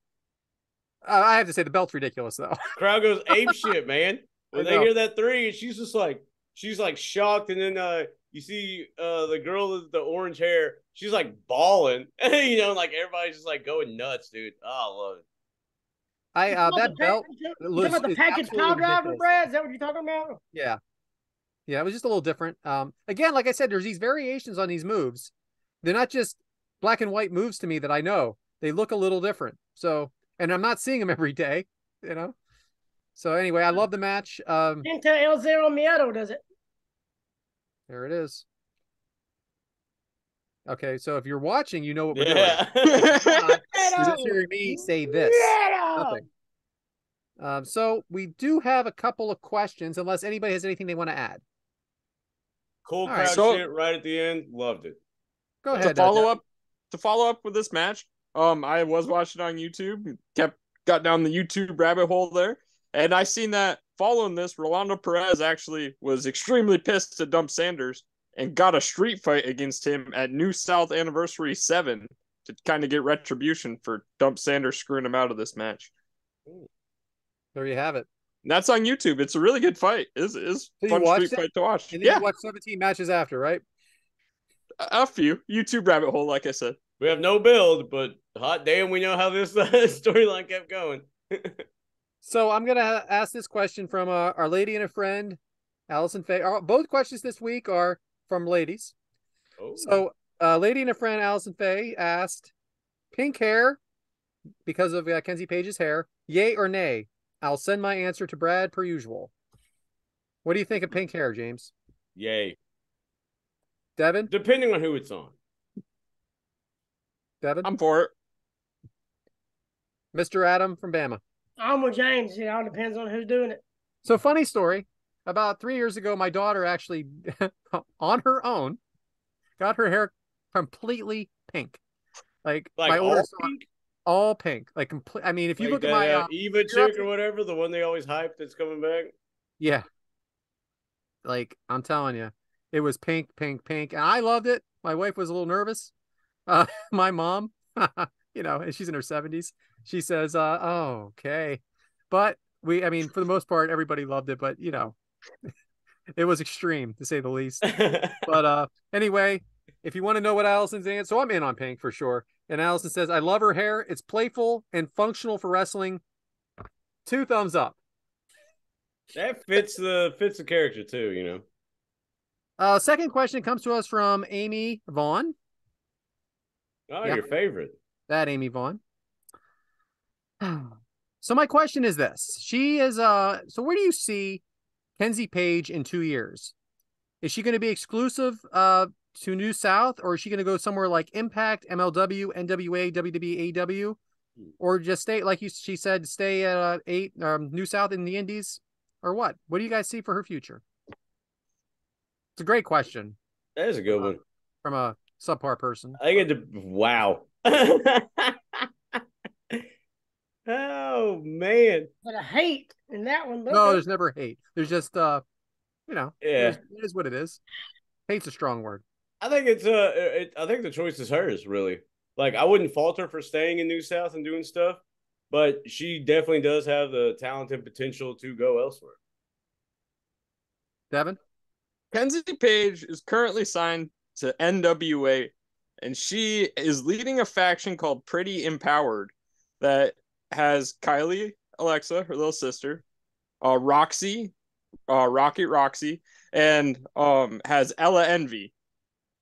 I have to say the belt's ridiculous though. Crowd goes ape shit, man. When they hear that 3, and she's like shocked, and then you see the girl with the orange hair, she's like bawling, you know, like everybody's just like going nuts, dude. Oh, I love it. That belt You talking about the is package absolutely pile driver, ridiculous. Brad? Is that what you're talking about? Yeah. Yeah, it was just a little different. Again, like I said, there's these variations on these moves. They're not just black and white moves to me that I know. They look a little different. So, and I'm not seeing them every day, you know? So anyway, I love the match. Into El Zero Miedo, does it? There it is. Okay, so if you're watching, you know what we're doing. Yeah. You're just hearing me say this. Nothing. So we do have a couple of questions, unless anybody has anything they want to add. Cool All crowd right, so- shit right at the end. Loved it. Go ahead. To follow up with this match, I was watching on YouTube, got down the YouTube rabbit hole there, and I seen that following this, Rolando Perez actually was extremely pissed at Dump Sanders and got a street fight against him at New South Anniversary 7 to kind of get retribution for Dump Sanders screwing him out of this match. There you have it. And that's on YouTube. It's a really good fight. It's So fun you watched street it? fight to watch. And then Yeah, you watch 17 matches after, right? a few. YouTube rabbit hole, like I said. We have no build, but hot damn, we know how this storyline kept going. So I'm going to ask this question from our lady and a friend, Allison Faye. Both questions this week are from ladies. Oh. So lady and a friend, Allison Faye, asked, pink hair because of Kenzie Page's hair, yay or nay? I'll send my answer to Brad per usual. What do you think of pink hair, James? Yay. Devyn? Depending on who it's on. Devyn? I'm for it. Mr. Adam from Bama. I'm with James. It all depends on who's doing it. So funny story. About 3 years ago, my daughter actually, on her own, got her hair completely pink. Like my all older pink? all pink. Like complete. I mean, if you Like look at my Eva chick or whatever, the one they always hype that's coming back. yeah, like I'm telling you, it was pink, pink, pink, and I loved it. My wife was a little nervous. My mom, you know, and she's in her 70s. She says, "Oh, okay," but I mean, for the most part, everybody loved it. But you know, it was extreme to say the least. But anyway, if you want to know what Allison's in, so I'm in on pink for sure. And Allison says, I love her hair. It's playful and functional for wrestling. 2 thumbs up. That fits the character too, you know. Second question comes to us from Amy Vaughn. Oh, Yep. your favorite. That Amy Vaughn. So my question is this. She is so where do you see Kenzie Page in 2 years? Is she going to be exclusive to New South, or is she going to go somewhere like Impact, MLW, NWA, WWE, AEW, or just stay like she said, stay at New South in the Indies, or what? What do you guys see for her future? It's a great question. That is a good one. From a subpar person. I think wow. Oh man. But I hate in that one. No, there's never hate. There's just you know, Yeah. it is what it is. Hate's a strong word. I think I think the choice is hers, really. Like, I wouldn't fault her for staying in New South and doing stuff, but she definitely does have the talent and potential to go elsewhere. Devyn? Kenzie Page is currently signed to NWA, and she is leading a faction called Pretty Empowered that has Kylie Alexa, her little sister, Roxy, Rocket Roxy, and has Ella Envy.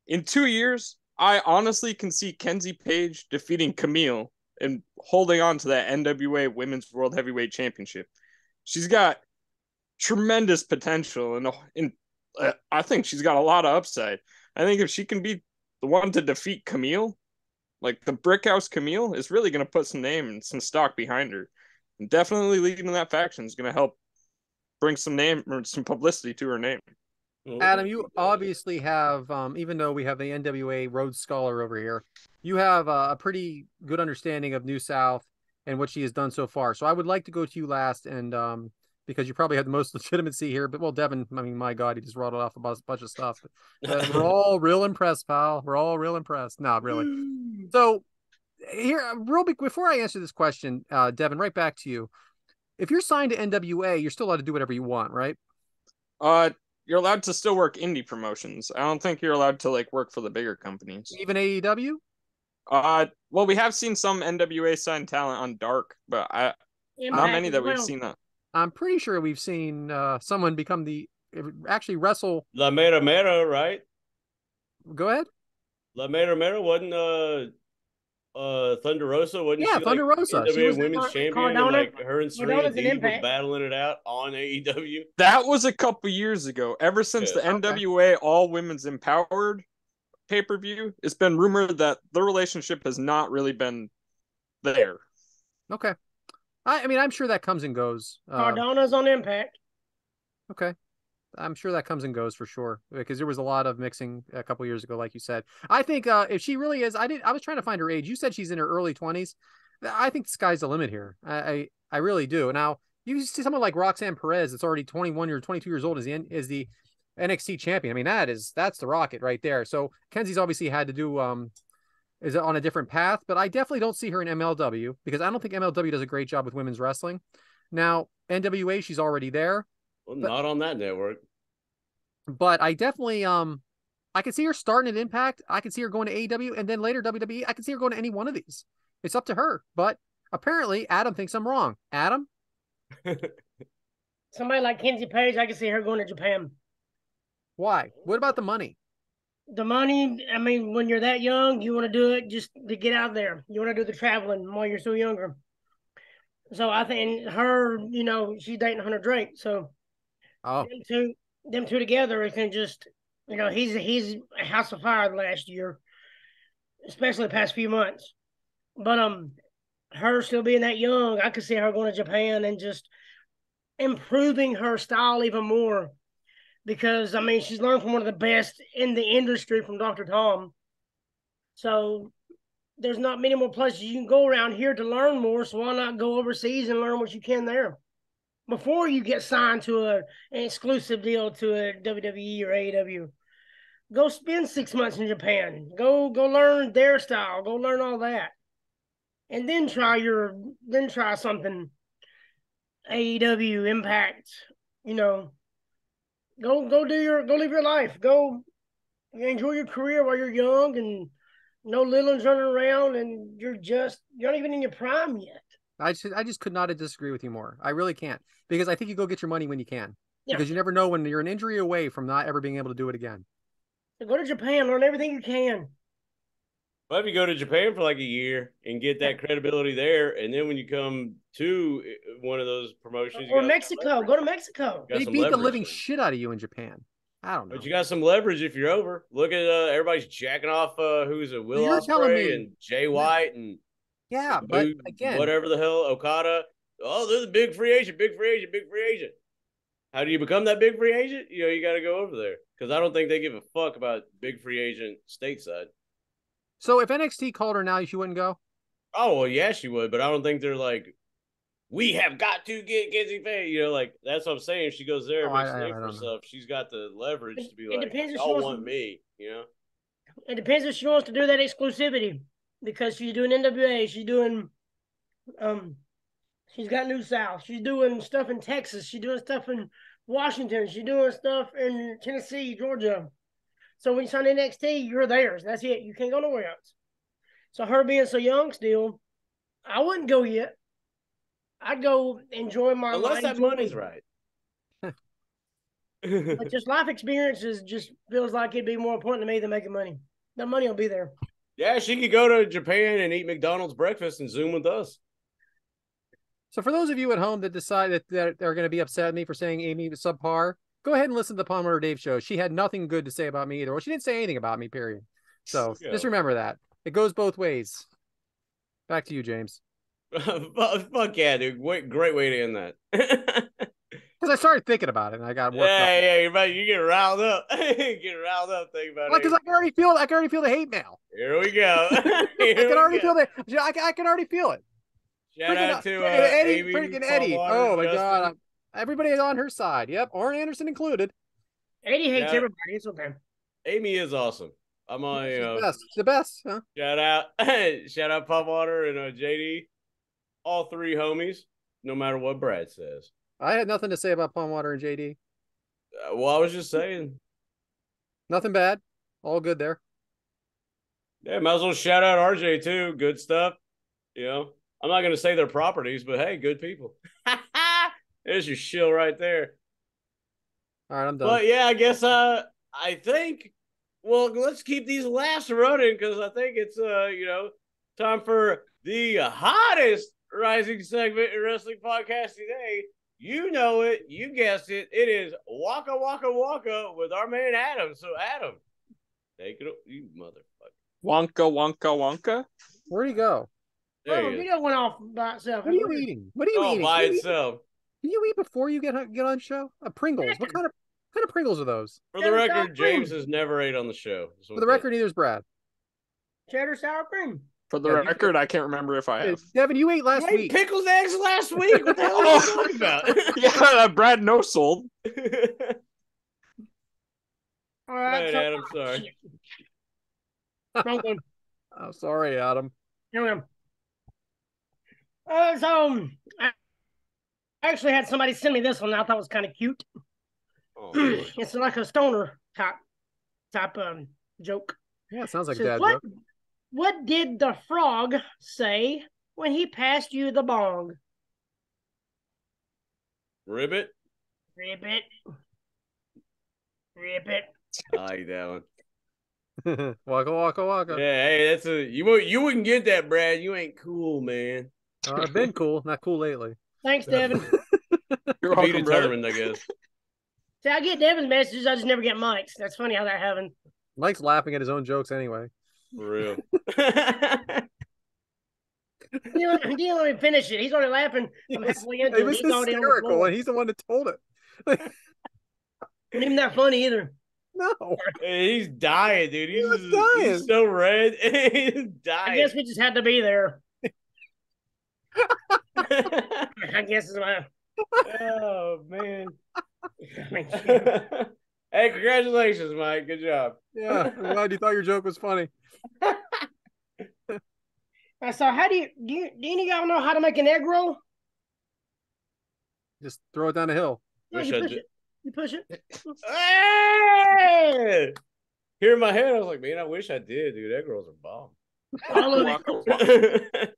In 2 years, I honestly can see Kenzie Page defeating Camille and holding on to that NWA Women's World Heavyweight Championship. She's got tremendous potential, and I think she's got a lot of upside. I think if she can be the one to defeat Camille, like the Brickhouse Camille, is really going to put some name and some stock behind her. And definitely leading that faction is going to help bring some name or some publicity to her name. Adam, you obviously have, even though we have the NWA Rhodes Scholar over here, you have a pretty good understanding of New South and what she has done so far. So I would like to go to you last, and because you probably have the most legitimacy here. But well, Devyn, I mean, my God, he just rattled off a bunch of stuff. We're all real impressed, pal. We're all real impressed. No, really. So here, real big, before I answer this question, Devyn, right back to you. If you're signed to NWA, you're still allowed to do whatever you want, right? you're allowed to still work indie promotions. I don't think you're allowed to like work for the bigger companies. Even AEW? Well, we have seen some NWA signed talent on Dark, but not many that we've seen that. I'm pretty sure we've seen someone become actually wrestle La Mera Mera, right? Go ahead. La Mera Mera wasn't Thunder Rosa, wasn't Yeah, she? Thunder like, Rosa. NWA She was Women's Champion, Cardona. and like her and Serena Cardona's an Deeb were Impact. battling it out on AEW. That was a couple years ago. Ever since the NWA All Women's Empowered pay-per-view, it's been rumored that the relationship has not really been there. Okay. I mean, I'm sure that comes and goes. Cardona's on Impact. Okay. I'm sure that comes and goes for sure, because there was a lot of mixing a couple years ago, like you said. I think if she really is, I was trying to find her age. You said she's in her early 20s. I think the sky's the limit here. I really do. Now, you see someone like Roxanne Perez that's already 21 or 22 years old is the NXT champion. I mean, that's the rocket right there. So Kenzie's obviously had to do is on a different path, but I definitely don't see her in MLW, because I don't think MLW does a great job with women's wrestling. Now, NWA, she's already there. Well, not on that network. But I definitely I can see her starting at Impact. I can see her going to AEW, and then later WWE. I can see her going to any one of these. It's up to her. But apparently Adam thinks I'm wrong. Adam? Somebody like Kenzie Page, I can see her going to Japan. Why? What about the money? The money, I mean, when you're that young, you want to do it just to get out there. You want to do the traveling while you're so younger. So I think her, she's dating Hunter Drake. So them two together, it can just, he's a house of fire last year, especially the past few months. But her still being that young, I could see her going to Japan and just improving her style even more. Because, I mean, she's learned from one of the best in the industry, from Dr. Tom. So there's not many more places you can go around here to learn more. So why not go overseas and learn what you can there before you get signed to an exclusive deal to a WWE or AEW? Go spend 6 months in Japan. Go learn their style. Go learn all that, and then try something AEW, Impact. Go live your life. Go enjoy your career while you're young, and no little ones running around, and you're not even in your prime yet. I just could not disagree with you more. I really can't, because I think you go get your money when you can, Yeah. because you never know when you're an injury away from not ever being able to do it again. So go to Japan, learn everything you can. Well, if you go to Japan for like a year and get that credibility there, and then when you come to one of those promotions, Or Mexico, go to Mexico. They beat the living shit out of you in Japan. I don't know. But you got some leverage if you're over. Look at everybody's jacking off. Who's it? Will Ospreay and Jay White and but again, whatever the hell, Okada. Oh, they're the big free agent. How do you become that big free agent? You got to go over there, because I don't think they give a fuck about big free agent stateside. So if NXT called her now, she wouldn't go? Oh, well, yeah, she would, but I don't think they're like, we have got to get Kenzie Page. That's what I'm saying. If she goes there and makes a name for herself, she's got the leverage to be like, y'all want me, It depends if she wants to do that exclusivity, because she's doing NWA, she's doing, she's got New South, she's doing stuff in Texas, she's doing stuff in Washington, she's doing stuff in Tennessee, Georgia. So when you sign NXT, you're theirs. That's it. You can't go nowhere else. So her being so young still, I wouldn't go yet. I'd go enjoy my life. Unless that money's right. But just life experiences just feels like it'd be more important to me than making money. The money will be there. Yeah, she could go to Japan and eat McDonald's breakfast and Zoom with us. So for those of you at home that decide that they're going to be upset at me for saying Amy was subpar, go ahead and listen to the Palmer Dave show. She had nothing good to say about me either. Well, she didn't say anything about me, period. So just remember that. It goes both ways. Back to you, James. Fuck yeah, dude. Great way to end that. Because I started thinking about it and I got worked up. Yeah, you get riled up. Thinking about it. Because I can already feel the hate mail. Here we go. I can already feel it. Shout out to Eddie, Amy freaking Eddie. Oh my God. Everybody is on her side. Yep. Arn Anderson included. Eddie hates everybody. It's okay. Amy is awesome. I'm on, the best, huh? Shout out Pop Water and JD. All three homies, no matter what Brad says. I had nothing to say about Palm Water and JD. Well, I was just saying. Nothing bad. All good there. Yeah, might as well shout out RJ too. Good stuff. You know, I'm not going to say their properties, but hey, good people. There's your shill right there. All right, I'm done. But yeah, I guess I think. Well, let's keep these laughs running because I think it's time for the hottest rising segment in wrestling podcast today. You know it, you guessed it. It is Waka Waka Waka with our man Adam. So Adam, take it, you motherfucker. Wonka, Wonka, Wonka. Where'd he go? Oh, the video went off by itself. What are you eating? What are you eating? By itself. Can you eat before you get on show? Pringles. What kind of Pringles are those? For the record, James has never ate on the show. For the record, neither's Brad. Cheddar sour cream. For the record, I can't remember if I have. Devyn, you ate last week. Pickled eggs last week. What the hell are you talking about? Yeah, Brad no sold. All right, Man, Adam, sorry. I'm sorry, Adam. So I actually had somebody send me this one. I thought it was kind of cute. Oh, It's like a stoner type joke. Yeah, it sounds like a Says, dad joke. What did the frog say when he passed you the bong? Ribbit. Ribbit. I like that one. Waka waka waka. Yeah, hey, that's you wouldn't get that, Brad. You ain't cool, man. I've been cool, not cool lately. Thanks, Devyn. You're Be welcome, brother. determined, I guess. See, I get Devyn's messages. I just never get Mike's. That's funny how that happened. Mike's laughing at his own jokes anyway. For real. You don't let me finish it. He's already laughing. I'm halfway into It was He's already on the hysterical, floor. and he's the one that told it. Not even that funny either. No. Hey, he's dying, dude. He was dying. He's so red. He's dying. I guess we just had to be there. I guess it's my. Oh man. Hey, congratulations, Mike. Good job. Yeah, I'm glad you thought your joke was funny. So, how do you y'all know how to make an egg roll? Just throw it down the hill. Wish you I push did. it. You push it. Hey! Here in my head, I was like, man, I wish I did, dude. Egg rolls are bomb. All of it.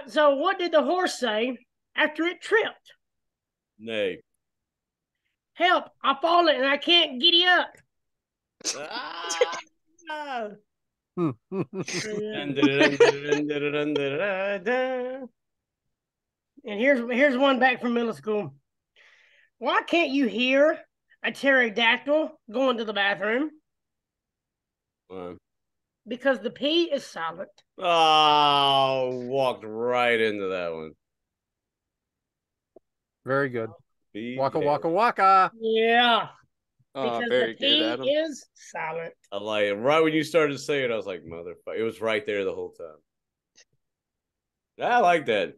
So, what did the horse say after it tripped? Nay. Help! I'm falling and I can't giddy up. Ah! Hmm. And here's one back from middle school. Why can't you hear a pterodactyl going to the bathroom? Because the P is silent. Oh, walked right into that one. Very good. BK. Waka waka waka. Yeah. Because Very the P good, Adam. is silent. I like it. Right when you started to say it, I was like, motherfucker. It was right there the whole time. I like that.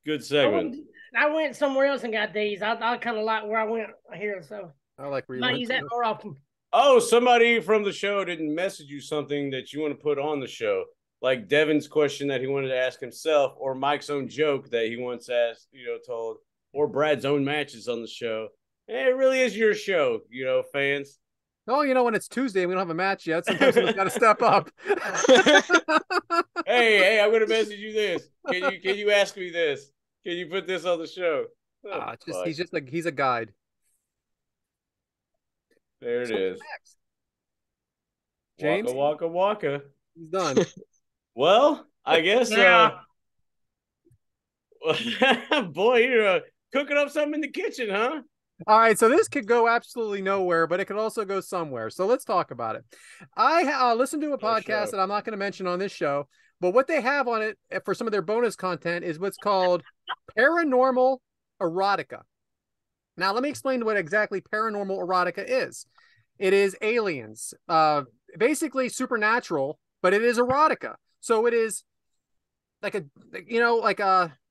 Good segment. I went somewhere else and got these. I kind of like where I went here, so I like where I you might went use to. that more often. Oh, somebody from the show didn't message you something that you want to put on the show. Like Devyn's question that he wanted to ask himself, or Mike's own joke that he once asked, told, or Brad's own matches on the show. And it really is your show, fans. Oh, when it's Tuesday and we don't have a match yet, sometimes we got to step up. Hey, I'm gonna message you this. Can you ask me this? Can you put this on the show? He's a guide. There it is. Next? James? Waka waka waka. He's done. Well, I guess Yeah. boy, you're cooking up something in the kitchen, huh? All right, so this could go absolutely nowhere, but it could also go somewhere. So let's talk about it. I listened to a podcast that I'm not going to mention on this show, but what they have on it for some of their bonus content is what's called paranormal erotica. Now, let me explain what exactly paranormal erotica is. It is aliens, basically supernatural, but it is erotica. So it is like a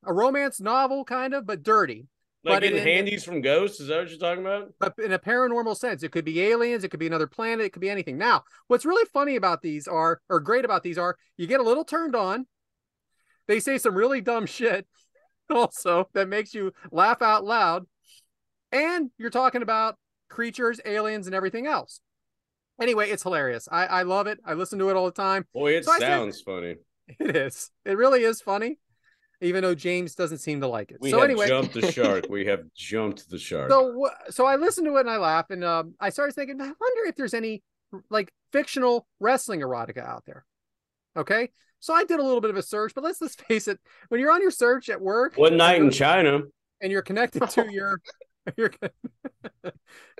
romance novel kind of, but dirty. Like But getting in- handies from ghosts? Is that what you're talking about? But in a paranormal sense, it could be aliens, it could be another planet, it could be anything. Now, what's really funny about these or great about these are, you get a little turned on. They say some really dumb shit also that makes you laugh out loud. And you're talking about creatures, aliens, and everything else. Anyway, it's hilarious. I love it. I listen to it all the time. Boy, it sounds funny. It is. It really is funny, even though James doesn't seem to like it. We have jumped the shark. We have jumped the shark. So I listened to it and I laugh, and I started thinking, I wonder if there's any like fictional wrestling erotica out there. Okay, so I did a little bit of a search, but let's face it: when you're on your search at work, One Night in China, and you're connected to you're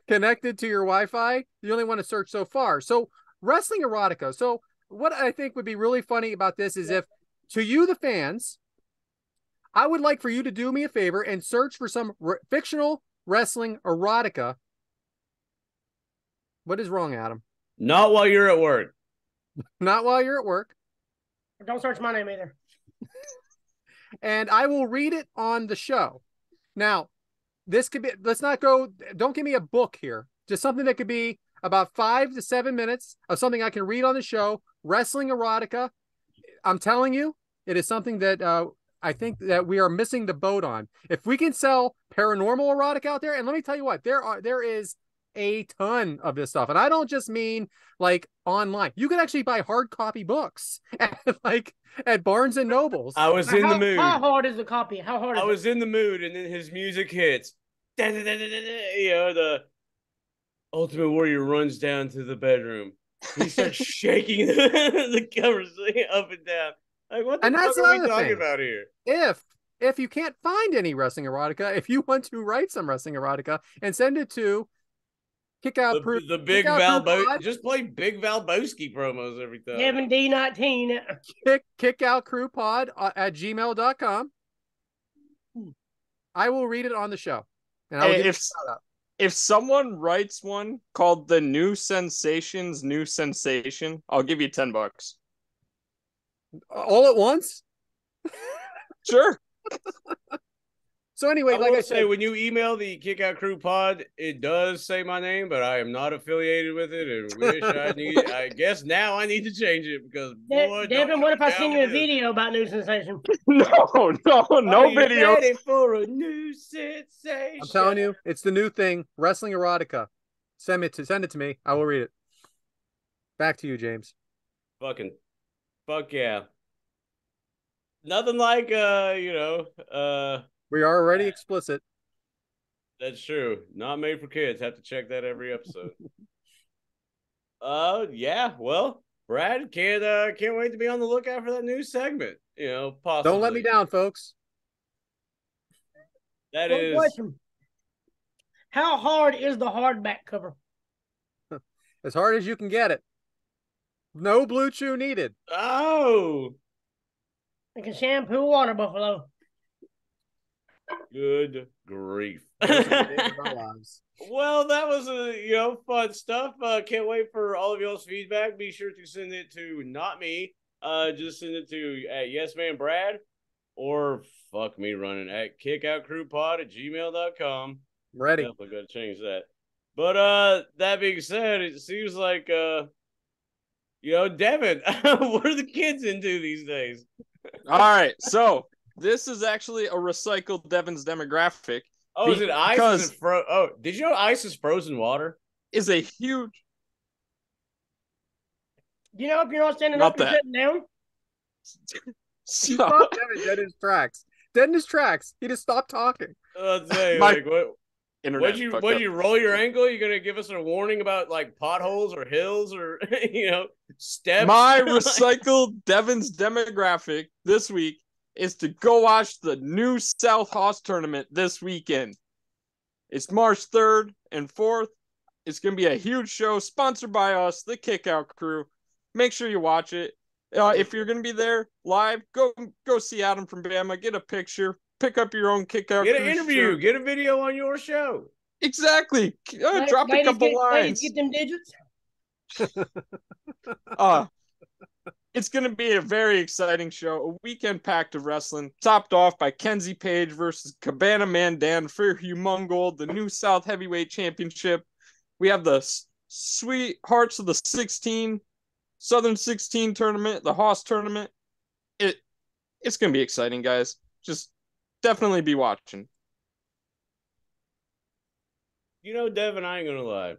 connected to your Wi-Fi, you only want to search so far. So wrestling erotica. So what I think would be really funny about this is if, to you, the fans, I would like for you to do me a favor and search for some fictional wrestling erotica. What is wrong, Adam? Not while you're at work. Not while you're at work. Don't search my name either. And I will read it on the show. Now, this could be, don't give me a book here. Just something that could be about 5 to 7 minutes of something I can read on the show. Wrestling erotica. I'm telling you, it is something that I think that we are missing the boat on. If we can sell paranormal erotic out there, and let me tell you what, there is a ton of this stuff. And I don't just mean like online. You can actually buy hard copy books at Barnes and Nobles. I was in the mood. How hard is the copy? How hard is I was in the mood, and then his music hits. You know, the Ultimate Warrior runs down to the bedroom. He starts shaking the covers up and down. Like, what the fuck are we talking about here? If you can't find any wrestling erotica, if you want to write some wrestling erotica and send it to Kick Out Crew, the big Valbo, just play Big Valboski promos every time. Devyn D19. Kickoutcrewpod at gmail.com. I will read it on the show. And I will give you a shout out. If someone writes one called The New Sensation's New Sensation, I'll give you $10. All at once? Sure. So anyway, like I say, when you email the Kick Out Crew Pod, it does say my name, but I am not affiliated with it, and wish I guess now I need to change it because boy, Devyn, what if I send you a video about New Sensation? No video. Ready for a new sensation? I'm telling you, it's the new thing, wrestling erotica. Send it to me. I will read it. Back to you, James. Fuck yeah. Nothing like we are already explicit. That's true. Not made for kids. Have to check that every episode. Yeah. Well, Brad, can't wait to be on the lookout for that new segment. You know, possibly. Don't let me down, folks. That is. Question. How hard is the hardback cover? As hard as you can get it. No blue chew needed. Oh. Like a shampoo water buffalo. Good grief. Well, that was fun stuff. Can't wait for all of y'all's feedback. Be sure to send it to not me. Just send it to at YesManBrad or fuck me running at kickoutcrewpod@gmail.com. Ready. Definitely gotta change that. But that being said, it seems like Devyn, what are the kids into these days? All right, so this is actually a recycled Devyn's demographic. Oh, is it ice? Did you know ice is frozen water? Is a huge. You know, if you're not standing up, you're sitting down. He stopped Devyn dead in his tracks. Dead in his tracks. He just stopped talking. Let's say, Would you roll your ankle? You gonna give us a warning about like potholes or hills or steps? My recycled Devyn's demographic this week is to go watch the new South Hoss tournament this weekend. It's March 3rd and 4th. It's gonna be a huge show sponsored by us, the Kickout Crew. Make sure you watch it. If you're gonna be there live, go see Adam from Bama. Get a picture. Pick up your own Kickout. Get an interview. Shirt. Get a video on your show. Exactly. Drop a couple lines. Get them digits. It's going to be a very exciting show. A weekend packed of wrestling, topped off by Kenzie Page versus Cabana Man Dan for Humongold, the new South Heavyweight Championship. We have the Sweet Hearts of the 16, Southern 16 tournament, the Hoss tournament. It's going to be exciting, guys. Just definitely be watching. You know, Devin, I ain't gonna lie.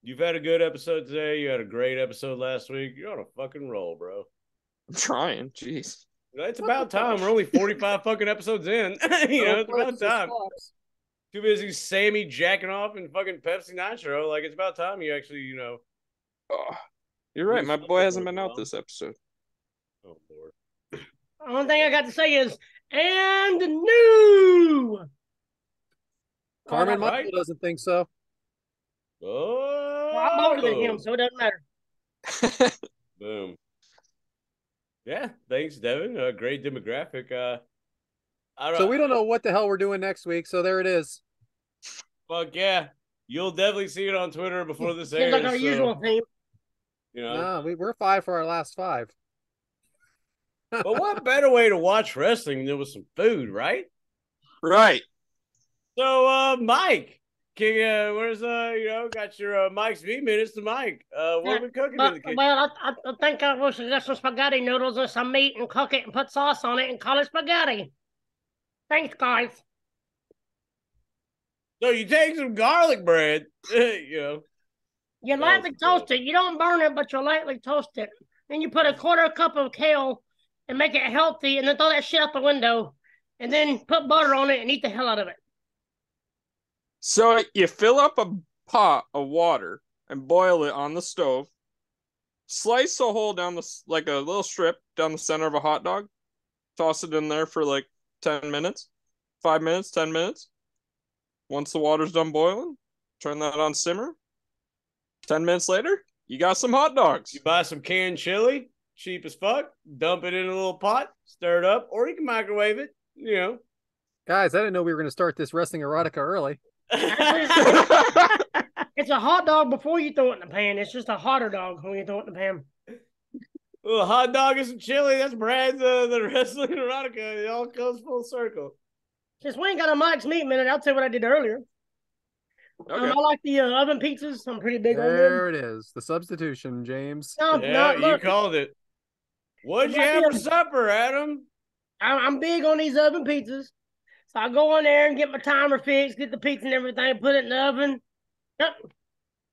You've had a good episode today. You had a great episode last week. You're on a fucking roll, bro. I'm trying. Jeez. It's about time. We're only 45 fucking episodes in. It's about time. Too busy Sammy jacking off and fucking Pepsi Nitro. Like, it's about time you actually, Oh, you're right. My boy hasn't been out this episode. Oh, Lord. The only thing I got to say is, and new. Carmen Right. Michael doesn't think so. Oh, Well, I'm older than him, so it doesn't matter. Boom. Yeah, thanks, Devin. Great demographic. So we don't know what the hell we're doing next week. So there it is. Fuck yeah. You'll definitely see it on Twitter before this airs. Seems like our usual theme. No, we're 5 for our last 5. But what better way to watch wrestling than with some food, right? Right. So, Mike, where's got your Mike's V minutes to Mike. What are we cooking in the kitchen? Well, I think I will suggest some spaghetti noodles and some meat and cook it and put sauce on it and call it spaghetti. Thanks, guys. So you take some garlic bread, You lightly toast it. You don't burn it, but you lightly toast it. Then you put a quarter cup of kale and make it healthy, and then throw that shit out the window, and then put butter on it and eat the hell out of it. So you fill up a pot of water and boil it on the stove. Slice a hole down like a little strip down the center of a hot dog. Toss it in there for like 10 minutes, 5 minutes, 10 minutes. Once the water's done boiling, turn that on simmer. 10 minutes later, you got some hot dogs. You buy some canned chili, cheap as fuck, dump it in a little pot, stir it up, or you can microwave it, Guys, I didn't know we were going to start this wrestling erotica early. It's a hot dog before you throw it in the pan. It's just a hotter dog when you throw it in the pan. Well, hot dog and some chili, that's Brad's the wrestling erotica. It all comes full circle. Since we ain't got a Mike's Meat Minute, I'll tell you what I did earlier. Okay. I like the oven pizzas. I'm pretty big on them. There it is. The substitution, James. You called it. What'd you have for supper, Adam? I'm big on these oven pizzas. So I go in there and get my timer fixed, get the pizza and everything, put it in the oven. Yep.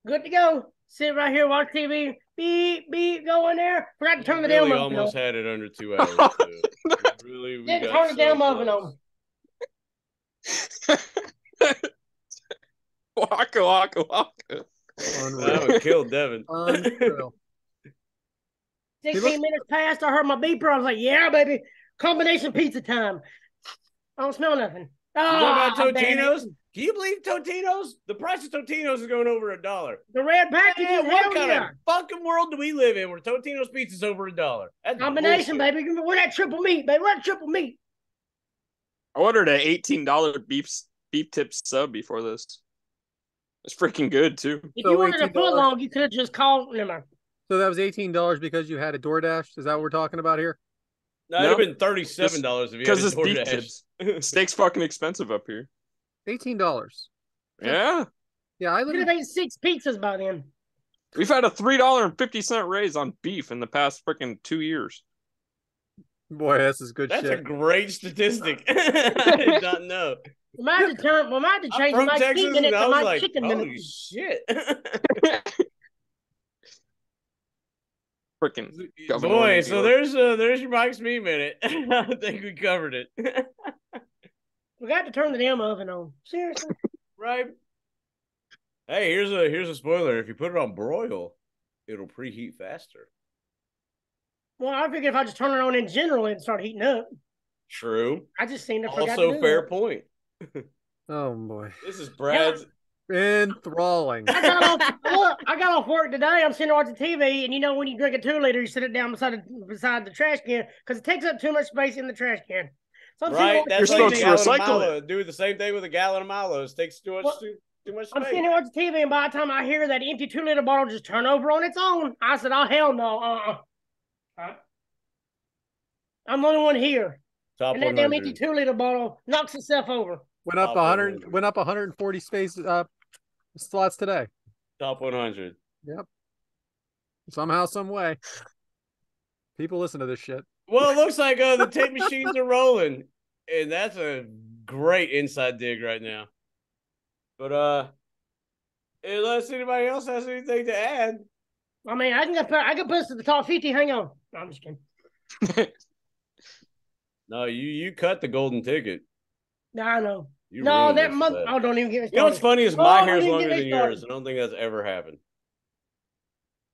Good to go. Sit right here, watch TV. Beep, beep, go in there. Forgot to turn the damn oven on. Almost had it under 2 hours. Really, we Didn't turn the damn oven on. Waka, waka, waka. That would kill Devin. 16 minutes passed. I heard my beeper. I was like, yeah, baby. Combination pizza time. I don't smell nothing. You know about Totino's? Can you believe Totino's? The price of Totino's is going over $1. The red package. What kind of fucking world do we live in where Totino's pizza's over $1? That's combination, bullshit. baby. We're that triple meat, baby. We're that triple meat. I ordered an $18 beef tip sub before this. It's freaking good too. If you wanted a foot long, you could have just called. Never mind. So that was $18 because you had a DoorDash? Is that what we're talking about here? No, it would have been $37 if you had a it's beef DoorDash. tips. Steak's fucking expensive up here. $18. Yeah. Yeah, I could live have ate 6 pizzas by then. We've had a $3.50 raise on beef in the past freaking 2 years. Boy, this is good shit. That's a great statistic. I did not know. We might have to change from my Texas, minute and I to was my like, chicken holy minute. shit. Freaking boy, so there's your Mike's Meat Minute. I think we covered it. We got to turn the damn oven on. Seriously. Right. Hey, here's a spoiler. If you put it on broil, it'll preheat faster. Well, I figured if I just turn it on in general, it'd start heating up. True. I just seem to forgot Also to do fair that. point. Oh boy. This is Brad's. Enthralling. I got off work today. I'm sitting there watching TV, and you know when you drink a 2-liter, you sit it down beside the trash can because it takes up too much space in the trash can. So Right, that's You're like supposed to recycle Milo. Do the same thing with a gallon of Milo. It takes too much space. I'm sitting there watching TV, and by the time I hear that empty 2-liter bottle just turn over on its own, I said, "Oh hell no!" I'm the only one here, Top and that 100. damn empty 2-liter bottle knocks itself over. Went up 100. Went up 140 space slots today. Top 100. Yep. Somehow, some way, people listen to this shit. Well, it looks like the tape machines are rolling, and that's a great inside dig right now. But unless anybody else has anything to add. I mean, I can put us to the top 50. Hang on. No, I'm just kidding. No, you cut the golden ticket. No, I know. You No, ruined that this month. bet. Oh, don't even get me started. You know what's funny is Oh, my don't hair's even longer get me than started. yours. I don't think that's ever happened.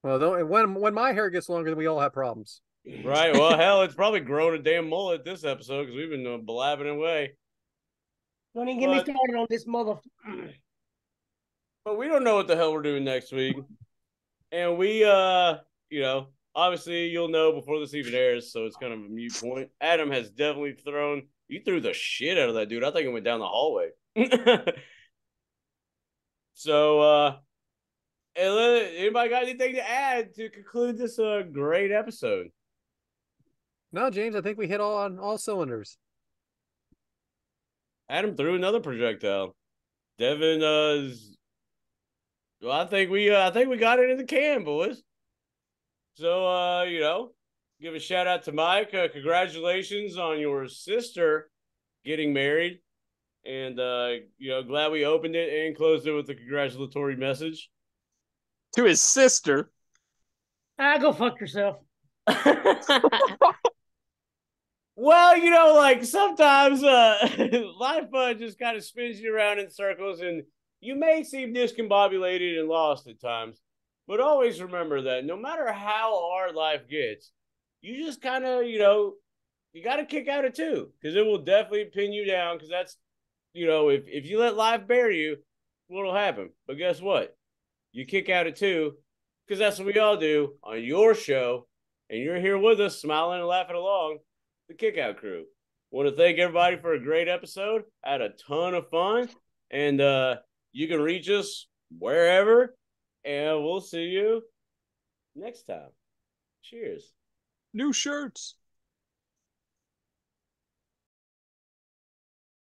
Well, when my hair gets longer, then we all have problems. Right. Well, hell, it's probably grown a damn mullet this episode because we've been blabbing away. Don't even get me started on this mother. But we don't know what the hell we're doing next week. And we, obviously you'll know before this even airs, so it's kind of a mute point. Adam has definitely you threw the shit out of that dude. I think it went down the hallway. So, anybody got anything to add to conclude this great episode? No, James, I think we hit on all cylinders. Adam threw another projectile. Devyn, well, I think we got it in the can, boys. So, give a shout out to Mike. Congratulations on your sister getting married. And, glad we opened it and closed it with a congratulatory message. To his sister. Go fuck yourself. Well, sometimes life just kind of spins you around in circles and you may seem discombobulated and lost at times. But always remember that no matter how hard life gets, you just kind of, you got to kick out it too, because it will definitely pin you down, because that's, if you let life bury you, what'll happen? But guess what? You kick out it too, because that's what we all do on your show, and you're here with us smiling and laughing along, the Kickout Crew. Want to thank everybody for a great episode. I had a ton of fun, and you can reach us wherever, and we'll see you next time. Cheers. New shirts.